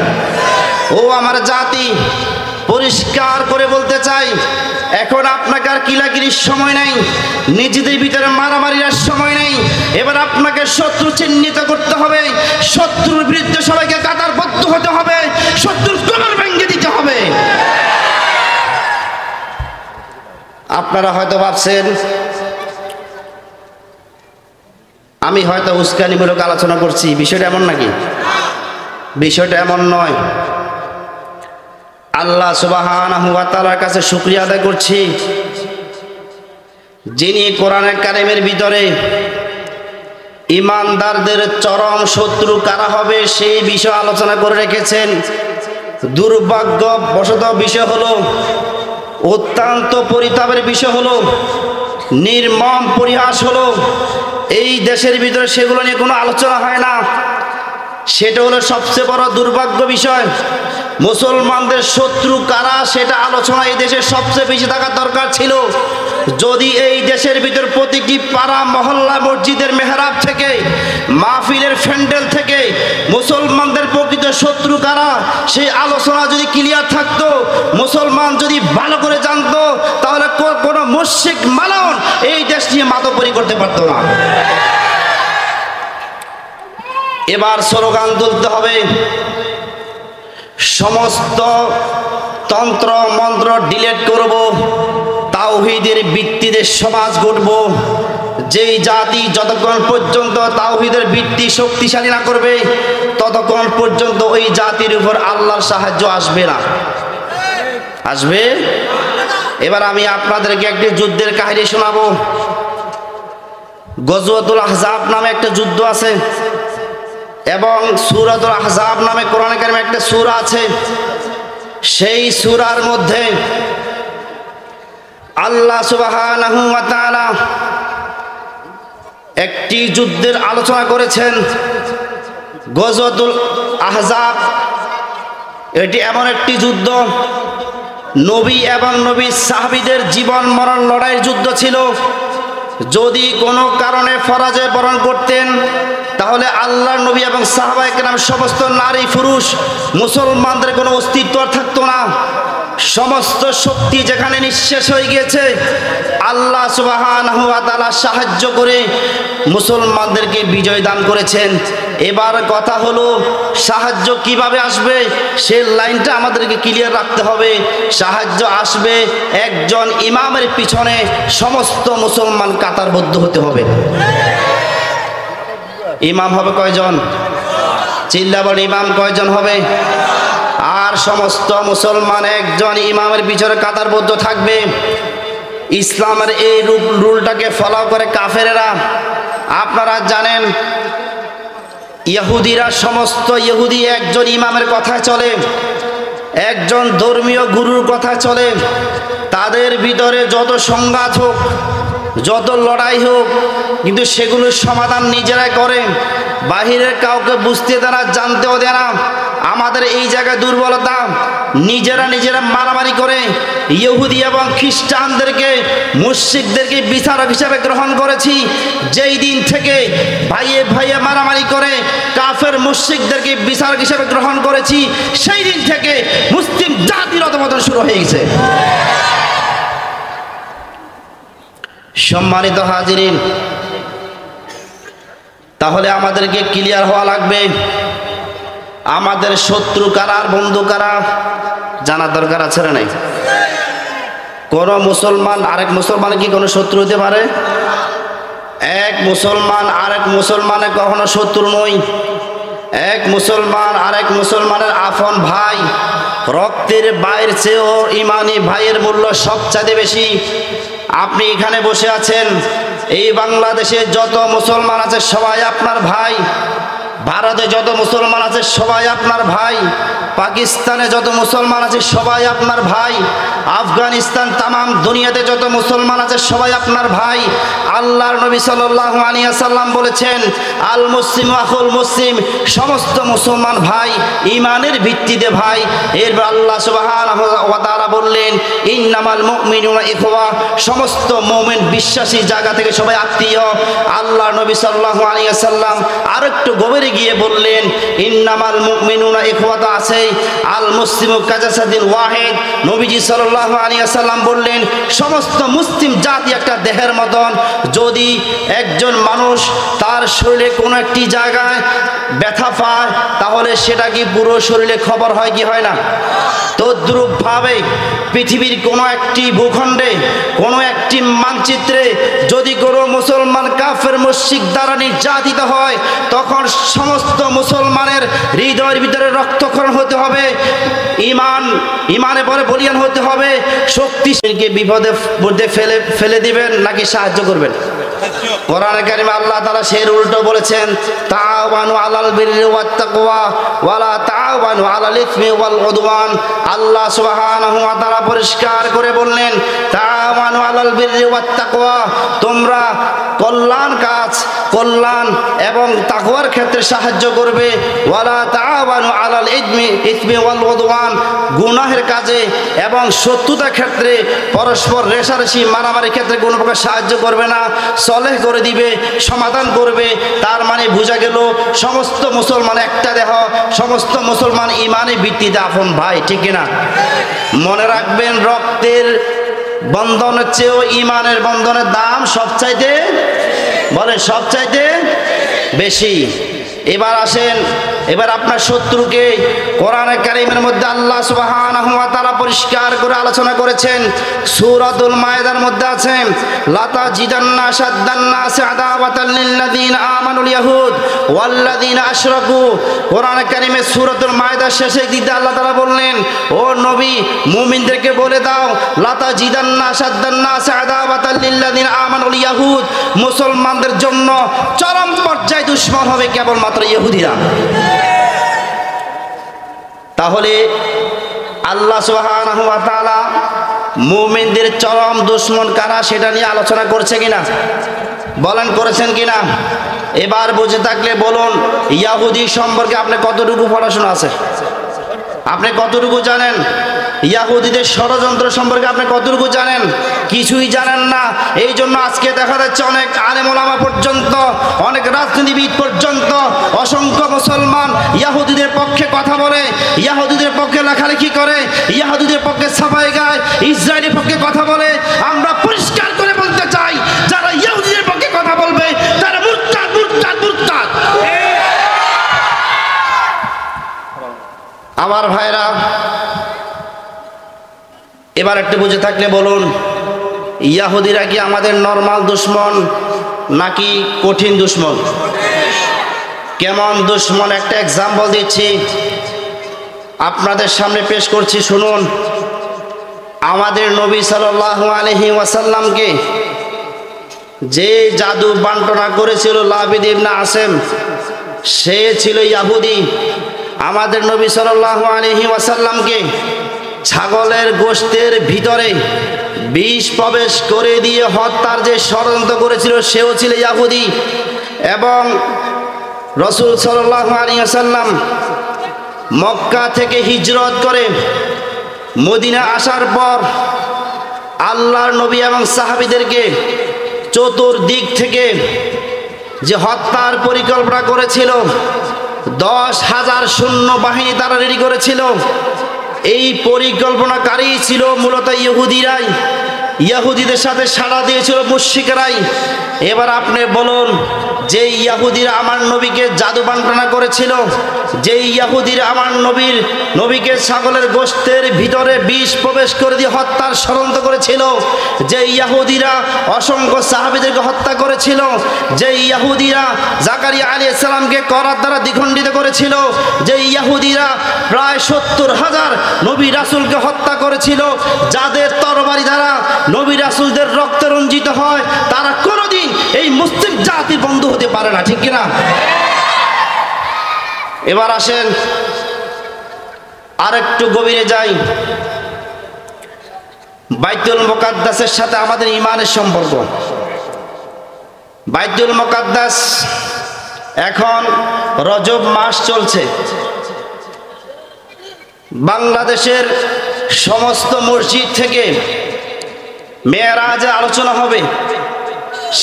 ও আমার জাতি, পরিষ্কার করে বলতে চাই, এখন আপনাকে আর কিলাকিলির সময় নাই, নিজেদের ভিতরে মারামারির সময় নেই। এবার আপনাকে শত্রু চিহ্নিত করতে হবে, শত্রুর বিরুদ্ধে সবাইকে কাতারবদ্ধ হতে হবে, শত্রুর কোমর ভেঙে দিতে হবে। আপনারা হয়তো ভাবছেন আমি হয়তো উস্কানিমূলক আলোচনা করছি, বিষয়টা এমন নাকি? বিষয়টা এমন নয়। আল্লাহ সুবহানাহু ওয়া তাআলার কাছে শুকরিয়া আদায় করছি, যিনি কোরআনে কারিমের ভিতরে ঈমানদারদের চরম শত্রু কারা হবে সেই বিষয় আলোচনা করে রেখেছেন। দুর্ভাগ্যবশত বিষয় হলো, অত্যন্ত পরিতাপের বিষয় হলো, নির্মম পরিহাস হলো, এই দেশের ভিতরে সেগুলো নিয়ে কোনো আলোচনা হয় না। সেটা হলো সবচেয়ে বড় দুর্ভাগ্য বিষয়। মুসলমানদের শত্রু কারা সেটা আলোচনা এই দেশে সবচেয়ে বেশি থাকার দরকার ছিল। যদি এই দেশের ভিতর প্রতিটি পাড়া মহল্লা মসজিদের মেহরাব থেকে মাহফিলের ফ্যান্ডেল থেকে মুসলমানদের প্রকৃত শত্রু কারা সেই আলোচনা যদি ক্লিয়ার থাকতো, মুসলমান যদি ভালো করে জানতো, তাহলে কোনো মুশরিক মালাউন এই দেশ নিয়ে মাতব্বরি করতে পারতো না। এবার স্লোগান তুলতে হবে, সমস্ত তন্ত্র মন্ত্র ডিলিট করব, তাওহীদের ভিত্তিতে সমাজ গড়ব। যেই জাতি যতক্ষণ পর্যন্ত তাওহীদের ভিত্তি শক্তিশালী না করবে, ততক্ষণ পর্যন্ত ওই জাতির উপর আল্লাহর সাহায্য আসবে না। আসবে? এবার আমি আপনাদেরকে একটি যুদ্ধের কাহিনী শোনাবো। গজওয়াতুল আহজাব নামে একটা যুদ্ধ আছে এবং সূরাতুল আহজাব নামে কোরআনে কারিমে একটা সূরা আছে। সেই সূরার মধ্যে আল্লাহ সুবহানাহু ওয়া তাআলা একটি যুদ্ধের আলোচনা করেছেন। গজওয়াতুল আহজাব এটি এমন একটি যুদ্ধ, নবী এবং নবীর সাহাবীদের জীবন মরণ লড়াইয়ের যুদ্ধ ছিল। যদি কোনো কারণে পরাজয় বরণ করতেন, তাহলে আল্লাহর নবী এবং সাহাবায়ে কেরাম সমস্ত নারী পুরুষ মুসলমানদের কোনো অস্তিত্ব থাকতো না। সমস্ত শক্তি যেখানে নিঃশেষ হয়ে গিয়েছে, আল্লাহ সুবহানাহু ওয়া তাআলা সাহায্য করে মুসলমানদেরকে বিজয় দান করেছেন। এবার কথা হলো, সাহায্য কিভাবে আসবে সে লাইনটা আমাদেরকে ক্লিয়ার রাখতে হবে। সাহায্য আসবে একজন ইমামের পিছনে সমস্ত মুসলমান কাতারবদ্ধ হতে হবে। ইমাম হবে কয়জন? চিল্লা বলে ইমাম কয়জন হবে? আর সমস্ত মুসলমান একজন ইমামের পিছনে কাতারবদ্ধ থাকবে। ইসলামের এই রুলটাকে ফলো করে কাফেরেরা, আপনারা জানেন ইহুদিরা, সমস্ত ইহুদি একজন ইমামের কথা চলে, একজন ধর্মীয় গুরুর কথা চলে। তাদের ভিতরে যত সংঘাত হোক, যত লড়াই হোক, কিন্তু সেগুলোর সমাধান নিজেরাই করে, বাহিরের কাউকে বুঝতে দেয় না, জানতেও দেয় না। আমাদের এই জায়গায় দুর্বলতা, নিজেরা মারামারি করে ইহুদি এবং খ্রিস্টানদেরকে, মুশরিকদেরকে বিচারক হিসেবে গ্রহণ করেছি। যেই দিন থেকে ভাইয়ে ভাইয়ে মারামারি করে কাফের মুশরিকদেরকে বিচারক হিসেবে গ্রহণ করেছি, সেই দিন থেকে মুসলিম জাতির অধঃপতন শুরু হয়ে গেছে। সম্মানিত হাজিরিন, তাহলে আমাদেরকে ক্লিয়ার হওয়া লাগবে আমাদের শত্রু কারা আর বন্ধু কারা জানার দরকার আছে না নাই? কোন মুসলমান আরেক মুসলমানের কি কোনো শত্রু হতে পারে? এক মুসলমান আরেক মুসলমানের কখনো শত্রু নয়। এক মুসলমান আরেক মুসলমানের আপন ভাই। রক্তের ভাইয়ের চেয়েও ইমানি ভাইয়ের মূল্য সবচেয়ে বেশি। আপনি এখানে বসে আছেন, এই বাংলাদেশে যত মুসলমান আছে সবাই আপনার ভাই। ভারতে যত মুসলমান আছে সবাই আপনার ভাই। পাকিস্তানে যত মুসলমান আছে সবাই আপনার ভাই। আফগানিস্তান, তামাম দুনিয়াতে যত মুসলমান আছে সবাই আপনার ভাই। আল্লাহর নবী সাল্লাল্লাহু আলাইহি ওয়াসাল্লাম বলেছেন, আল মুসলিম আখুল মুসলিম, সমস্ত মুসলমান ভাই, ঈমানের ভিত্তিতে ভাই। এরপর আল্লাহ সুবহানাহু ওয়া তাআলা বললেন, ইন্নামাল মুমিনুনা ইখওয়া, সমস্ত মুমিন বিশ্বাসী জায়গা থেকে সবাই আত্মীয়। আল্লাহর নবী সাল্লাল্লাহু আলাইহি ওয়াসাল্লাম আরেকটু গভীরে গিয়ে বললেন, ইন্নামাল মুমিনুনা ইখওয়াতা আছে, আল মুসলিমু কাজাসাদিন ওয়াহিদ। নবীজি সাল্লাল্লাহু আলাইহি ওয়াসাল্লাম বললেন, সমস্ত মুসলিম জাতি একটা দেহের মতন। যদি একজন মানুষ তার শরীরে কোনো একটি জায়গায় ব্যথা পায়, তাহলে সেটা কি পুরো শরীরে খবর হয় কি হয় না? তদ্রূপভাবে পৃথিবীর কোনো একটি ভূখণ্ডে, কোনো একটি মানচিত্রে যদি কোনো মুসলমান কাফের মুশরিক দ্বারা নির্যাতিত হয়, তখন সমস্ত মুসলমানের হৃদয়ের ভিতরে রক্তক্ষরণ হতে হবে, ইমানে পরে বলিয়ান হতে হবে। শক্তিকে বিপদে মধ্যে ফেলে দিবেন নাকি সাহায্য করবেন? কোরআনে কারিমে আল্লাহ তাআলা সেই উল্টো বলেছেন, তাআওয়ানু আলাল বিররি ওয়াত তাকওয়া ওয়ালা তাআওয়ানু আলাল ইসমি ওয়াল উদওয়ান। আল্লাহ সুবহানাহু ওয়া তাআলা পরিষ্কার করে বললেন, তাআওয়ানু আলাল বিররি ওয়াত তাকওয়া, তোমরা কল্যাণ কাজ কল্যাণ এবং তাকওয়ার ক্ষেত্রে সাহায্য করবে। ওয়ালা তাআওয়ানু আলাল ইসমি ওয়াল উদওয়ান, গুনাহের কাজে এবং শত্রুতার ক্ষেত্রে পরস্পর রেষারেষি মারামারির ক্ষেত্রে কোনো প্রকার সাহায্য করবে না, সলেহ করে দিবে, সমাধান করবে। তার মানে বোঝা গেল সমস্ত মুসলমান একটা দেহ, সমস্ত মুসলমান ইমানের ভিত্তিতে আপন ভাই, ঠিক কিনা? মনে রাখবেন, রক্তের বন্ধনের চেয়েও ইমানের বন্ধনের দাম সবচাইতে, বলে সবচাইতে বেশি। এবার আসেন, এবার আপনার শত্রুকে কোরআনে কারীমের মধ্যে আল্লাহ সুবহানাহু ওয়া তাআলা পরিষ্কার করে আলোচনা করেছেন। সূরাতুল মায়েদার মধ্যে আছে, লাতা জিদান্না শাদ্দান নাসি আদাওয়াতাল লিল্লাযিনা আমানুল ইয়াহুদ ওয়াল্লাযিনা আশরাকু। কোরআনে কারীমে সূরাতুল মায়েদার শেষের দিকে আল্লাহ তাআলা বললেন, ও নবী, মুমিনদেরকে বলে দাও, লাতা জিদান্না শাদ্দান নাসি আদাওয়াতাল লিল্লাযিনা আমানুল ইয়াহুদ, মুসলমানদের জন্য চরম পর্যায়ে দুশমন হবে কেবলমাত্র ইহুদিরা। তাহলে আল্লাহ সুবহানাহু ওয়া তাআলা মুমিনদের চরম দুশমন কারা সেটা নিয়ে আলোচনা করছে কিনা, বলেন করেছেন কিনা? এবার বুঝে থাকলে বলুন, ইহুদি সম্পর্কে আপনি কতটুকু পড়াশোনা আছে? আপনি কতটুকু জানেন? ইহুদিদের ষড়যন্ত্র সম্পর্কে আপনি কতটুকু জানেন? কিছুই জানেন না। এই জন্য আজকে দেখা যাচ্ছে অনেক আলেম ওলামা পর্যন্ত, অনেক রাজনীতিবিদ পর্যন্ত, অসংখ্য মুসলমান ইহুদিদের পক্ষে কথা বলে, ইহুদিদের পক্ষে লেখালেখি করে, ইহুদিদের পক্ষে ছাপায় গায়, ইসরায়েলের পক্ষে কথা বলে। আমরা পরিষ্কার করে বলতে চাই, যারা ইহুদিদের পক্ষে কথা বলবে তারা মুরতাদ, মুরতাদ, মুরতাদ। আমার ভাইরা, এবার একটু বুঝে থাকলে বলুন, ইহুদিরা কি আমাদের নরমাল দুশমন নাকি কঠিন দুশমন? কেমন দুশমন একটা এক্সাম্পল দিচ্ছি, আপনাদের সামনে পেশ করছি, শুনুন। আমাদের নবী সাল্লাল্লাহু আলাইহি ওয়াসাল্লামকে যে জাদু বান্টনা করেছিল লাবিদ ইবনে আসেম, সে ছিল ইহুদি। আমাদের নবী সাল্লাল্লাহু আলাইহি ওয়াসাল্লামকে ছাগলের গোশতের ভিতরে বিষ প্রবেশ করে দিয়ে হত্যার যে ষড়যন্ত্র করেছিল সেও ছিল ইহুদি। এবং রাসূল সাল্লাল্লাহু আলাইহি ওয়াসাল্লাম মক্কা থেকে হিজরত করে মদিনা আসার পর আল্লাহর নবী এবং সাহাবীদেরকে চতুর্দিক থেকে যে হত্যার পরিকল্পনা করেছিল, 10,000 সৈন্য বাহিনী তারা রেডি করেছিল। এই পরিকল্পনাকারী ছিল মূলত ইহুদিরাই, ইহুদিদের সাথে সাড়া দিয়েছিল মুশরিকরাই। এবার আপনি বলুন, যে ইহুদিরা আমার নবীকে জাদু বান্টনা করেছিল, যে ইহুদিরা আমার নবীকে ছাগলের গোশতের ভিতরে বিষ প্রবেশ করে দিয়ে হত্যার ষড়যন্ত্র করেছিল, যে ইহুদিরা অসংখ্য সাহাবীদেরকে হত্যা করেছিল, যে ইহুদিরা জাকারিয়া আলাইহিস সালামকে করাত দ্বারা দ্বিখণ্ডিত করেছিল, যে ইহুদিরা প্রায় 70,000 নবী রাসূলকে হত্যা করেছিল, যাদের তরবারি দ্বারা নবী রাসূলদের রক্তে রঞ্জিত হয়, তারা কোনোদিন এই মুসলিম জাতির বন্ধু হতে পারে না, ঠিক কিনা? এবার আসেন আরেকটু গভীরে যাই। বাইতুল মুকাদ্দাসের সাথে আমাদের ঈমানের সম্পর্ক। বাইতুল মুকাদ্দাস, এখন রজব মাস চলছে, বাংলাদেশের সমস্ত মসজিদ থেকে মেরাজে আলোচনা হবে।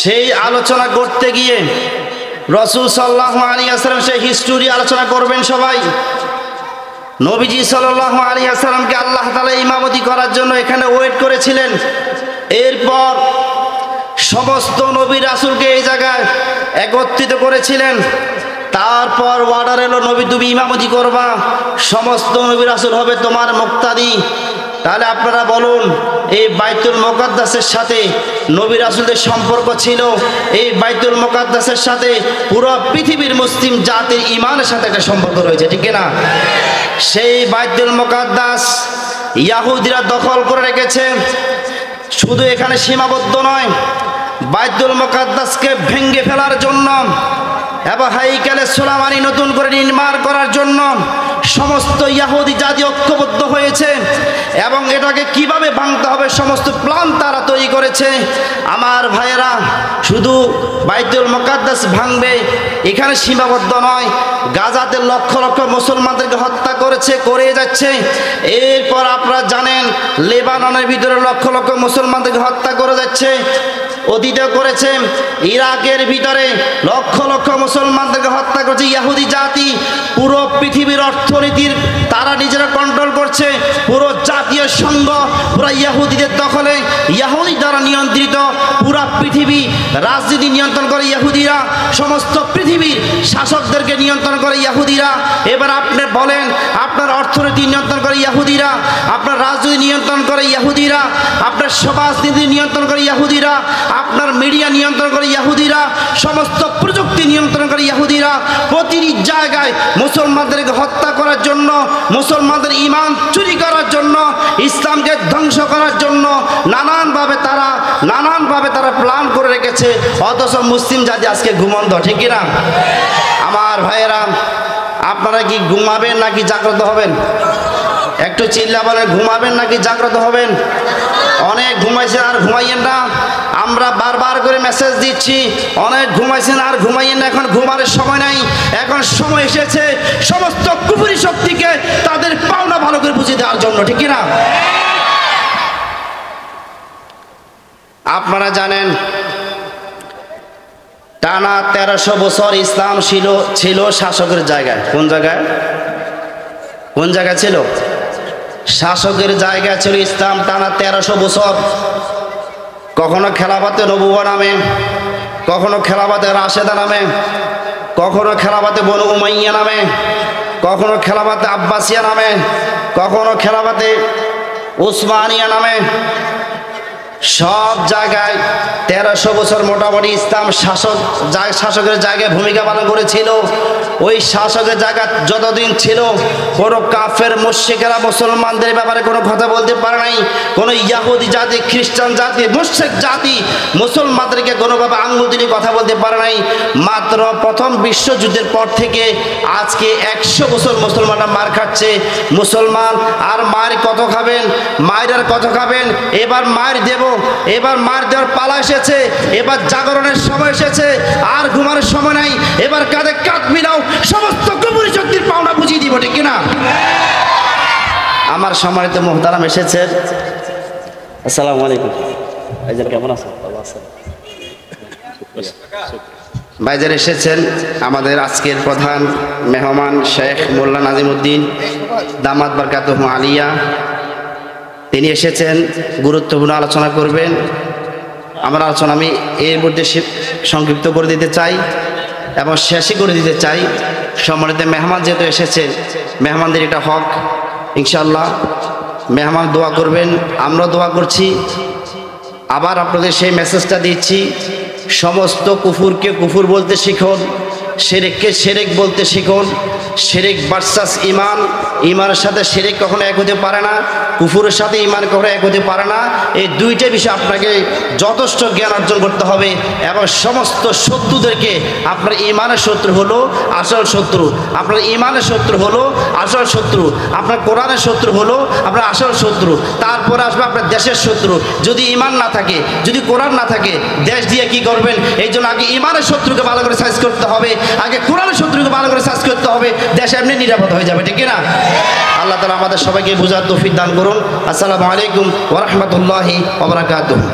সেই আলোচনা করতে গিয়ে রাসূল সাল্লাল্লাহু আলাইহি ওয়াসাল্লাম সেই হিস্টোরি আলোচনা করবেন সবাই। নবীজি সাল্লাল্লাহু আলাইহি ওয়াসাল্লামকে আল্লাহ তাআলা ইমামতি করার জন্য এখানে ওয়েট করেছিলেন। এরপর সমস্ত নবী রাসূলকে এই জায়গায় একত্রিত করেছিলেন। তারপর অর্ডার এলো, নবী তুমি ইমামতি করবা, সমস্ত নবী রাসূল হবে তোমার মুক্তাদি। তাহলে আপনারা বলুন, এই বাইতুল মুকাদ্দাসের সাথে নবী রাসূলদের সম্পর্ক ছিল, এই বাইতুল মুকাদ্দাসের সাথে পুরো পৃথিবীর মুসলিম জাতির ঈমানের সাথে একটা সম্পর্ক রয়েছে, ঠিক না? সেই বাইতুল মুকাদ্দাস ইহুদিরা দখল করে রেখেছে। শুধু এখানে সীমাবদ্ধ নয়, বাইতুল মুকাদ্দাসকে ভেঙে ফেলার জন্য এবং হাইকালে সুলাইমানি নতুন করে নির্মাণ করার জন্য সমস্ত ইহুদি জাতি ঐক্যবদ্ধ হয়েছে এবং এটাকে কিভাবে ভাঙতে হবে সমস্ত প্ল্যান তারা তৈরি করেছে। আমার ভাইয়েরা, শুধু বাইতুল মুকাদ্দাস ভাঙবে এখানে সীমাবদ্ধ নয়, গাজাতে লক্ষ লক্ষ মুসলমানদেরকে হত্যা করেছে, করে যাচ্ছে। এরপর আপনারা জানেন লেবাননের ভিতরে লক্ষ লক্ষ মুসলমানদেরকে হত্যা করে যাচ্ছে, অতীতে করেছে। ইরাকের ভিতরে লক্ষ লক্ষ মুসলমানদেরকে হত্যা করছে ইহুদি জাতি। পুরো পৃথিবীর অর্থনীতির তারা নিজেরা কন্ট্রোল করছে, পুরো জাতীয় সংঘ পুরো ইহুদিদের দখলে, ইহুদি দ্বারা নিয়ন্ত্রিত পুরো পৃথিবী। রাজনীতি নিয়ন্ত্রণ করে ইহুদিরা, সমস্ত পৃথিবীর শাসকদেরকে নিয়ন্ত্রণ করে ইহুদিরা। এবার আপনি বলেন, আপনার অর্থনীতি নিয়ন্ত্রণ করে ইহুদিরা, আপনার রাজনীতি নিয়ন্ত্রণ করে ইহুদিরা, আপনার সমাজনীতি নিয়ন্ত্রণ করে ইহুদিরা, আপনার মিডিয়া নিয়ন্ত্রণ করে ইহুদিরা, সমস্ত প্রযুক্তি নিয়ন্ত্রণ করে ইহুদিরা। প্রতিটি জায়গায় মুসলমানদেরকে হত্যা করার জন্য, মুসলমানদের ঈমান চুরি করার জন্য, ইসলামকে ধ্বংস করার জন্য নানানভাবে তারা প্ল্যান করে রেখেছে। অথচ মুসলিম জাতি আজকে ঘুমন্ত, ঠিক কিনা? আমার ভাইয়েরা, আপনারা কি ঘুমাবেন নাকি জাগ্রত হবেন? একটু চিল্লা বলেন, ঘুমাবেন নাকি জাগ্রত হবেন? অনেক ঘুমাইছেন, আর ঘুমাইয়েন না। আমরা বারবার করে মেসেজ দিচ্ছি, অনেক ঘুমাইছেন আর ঘুমাইয়েন না। এখন ঘুমানোর সময় নাই, এখন সময় এসেছে সমস্ত কুফরি শক্তিকে তাদের পাওনা ভালো করে বুঝিয়ে দেওয়ার জন্য, ঠিক কিনা? আপনারা জানেন টানা 1300 বছর ইসলাম ছিল শাসকের জায়গায়। কোন জায়গায় ছিল? শাসকের জায়গায় ছিল ইসলাম টানা 1300 বছর। কখনো খেলাফতে নবুয়া নামে, কখনো খেলাফতে রাশেদা নামে, কখনো খেলাফতে বনু উমাইয়া নামে, কখনো খেলাফতে আব্বাসিয়া নামে, কখনো খেলাফতে উসমানিয়া নামে। সব জায়গায় 1300 বছর মোটামুটি ইসলাম শাসকের জায়গায় ভূমিকা পালন করেছিল। ওই শাসকের জায়গা যতদিন ছিল কোনো কাফের মুশরিকেরা মুসলমানদের ব্যাপারে কোনো কথা বলতে পারে নাই। কোনো ইহুদি জাতি, খ্রিস্টান জাতি, মুশরিক জাতি মুসলমানদেরকে কোনোভাবে আঙ্গুল দিয়ে কথা বলতে পারে নাই। মাত্র প্রথম বিশ্বযুদ্ধের পর থেকে আজকে 100 বছর মুসলমানরা মার খাচ্ছে। মুসলমান আর মার কত খাবেন, মায়ের আর কত খাবেন? এবার মায়ের দেব, এবার মার দেওয়ার পালা এসেছে, এবার জাগরণের সময় এসেছে, আর ঘুমানোর সময় নাই। এবার কাঁধে কাঁধ মিলাও, সমস্ত কুফরি শক্তির পাওনা বুঝিয়ে দিব, ঠিক কিনা? আমার সম্মানিত মুহতারাম এসেছেন, আসসালামু আলাইকুম। ভাইজান কেমন আছেন? ভালো আছেন? ভাইজান এসেছেন আমাদের আজকের প্রধান মেহমান শেখ মোল্লা নাজিমউদ্দিন দামাত বারকাতুহু আলিয়া। তিনি এসেছেন, গুরুত্বপূর্ণ আলোচনা করবেন। আমার আলোচনা আমি এর মধ্যে সংক্ষিপ্ত করে দিতে চাই এবং শেষই করে দিতে চাই। সম্মানিত মেহমান যেহেতু এসেছেন, মেহমানদের এটা হক। ইনশাআল্লাহ মেহমান দোয়া করবেন, আমরা দোয়া করছি। আবার আপনাদের সেই মেসেজটা দিচ্ছি, সমস্ত কুফুরকে কুফুর বলতে শিখুন, শিরককে শিরক বলতে শিখুন। শিরক ভার্সাস ঈমান, ঈমানের সাথে শিরক কখনো এক হতে পারে না, কুফুরের সাথে ঈমান কখনো এক হতে পারে না। এই দুইটা বিষয় আপনাকে যথেষ্ট জ্ঞান অর্জন করতে হবে এবং সমস্ত শত্রুদেরকে, আপনার ঈমানের শত্রু হলো আসল শত্রু, আপনার ঈমানের শত্রু হলো আসল শত্রু, আপনার কোরআনের শত্রু হলো আপনার আসল শত্রু। তারপরে আসবে আপনার দেশের শত্রু। যদি ঈমান না থাকে, যদি কোরআন না থাকে, দেশ দিয়ে কি করবেন? এই জন্য আগে ঈমানের শত্রুকে ভালো করে সাইজ করতে হবে, আগে কোরআনের শত্রুকে ভালো করে সাইজ করতে হবে, দেশ এমনি নিরাপদ হয়ে যাবে, ঠিক না? আল্লাহ তাআলা আমাদের সবাইকে বুঝার তৌফিক দান করুন। আসসালামু আলাইকুম ওয়া রাহমাতুল্লাহি ওয়া বারাকাতুহু।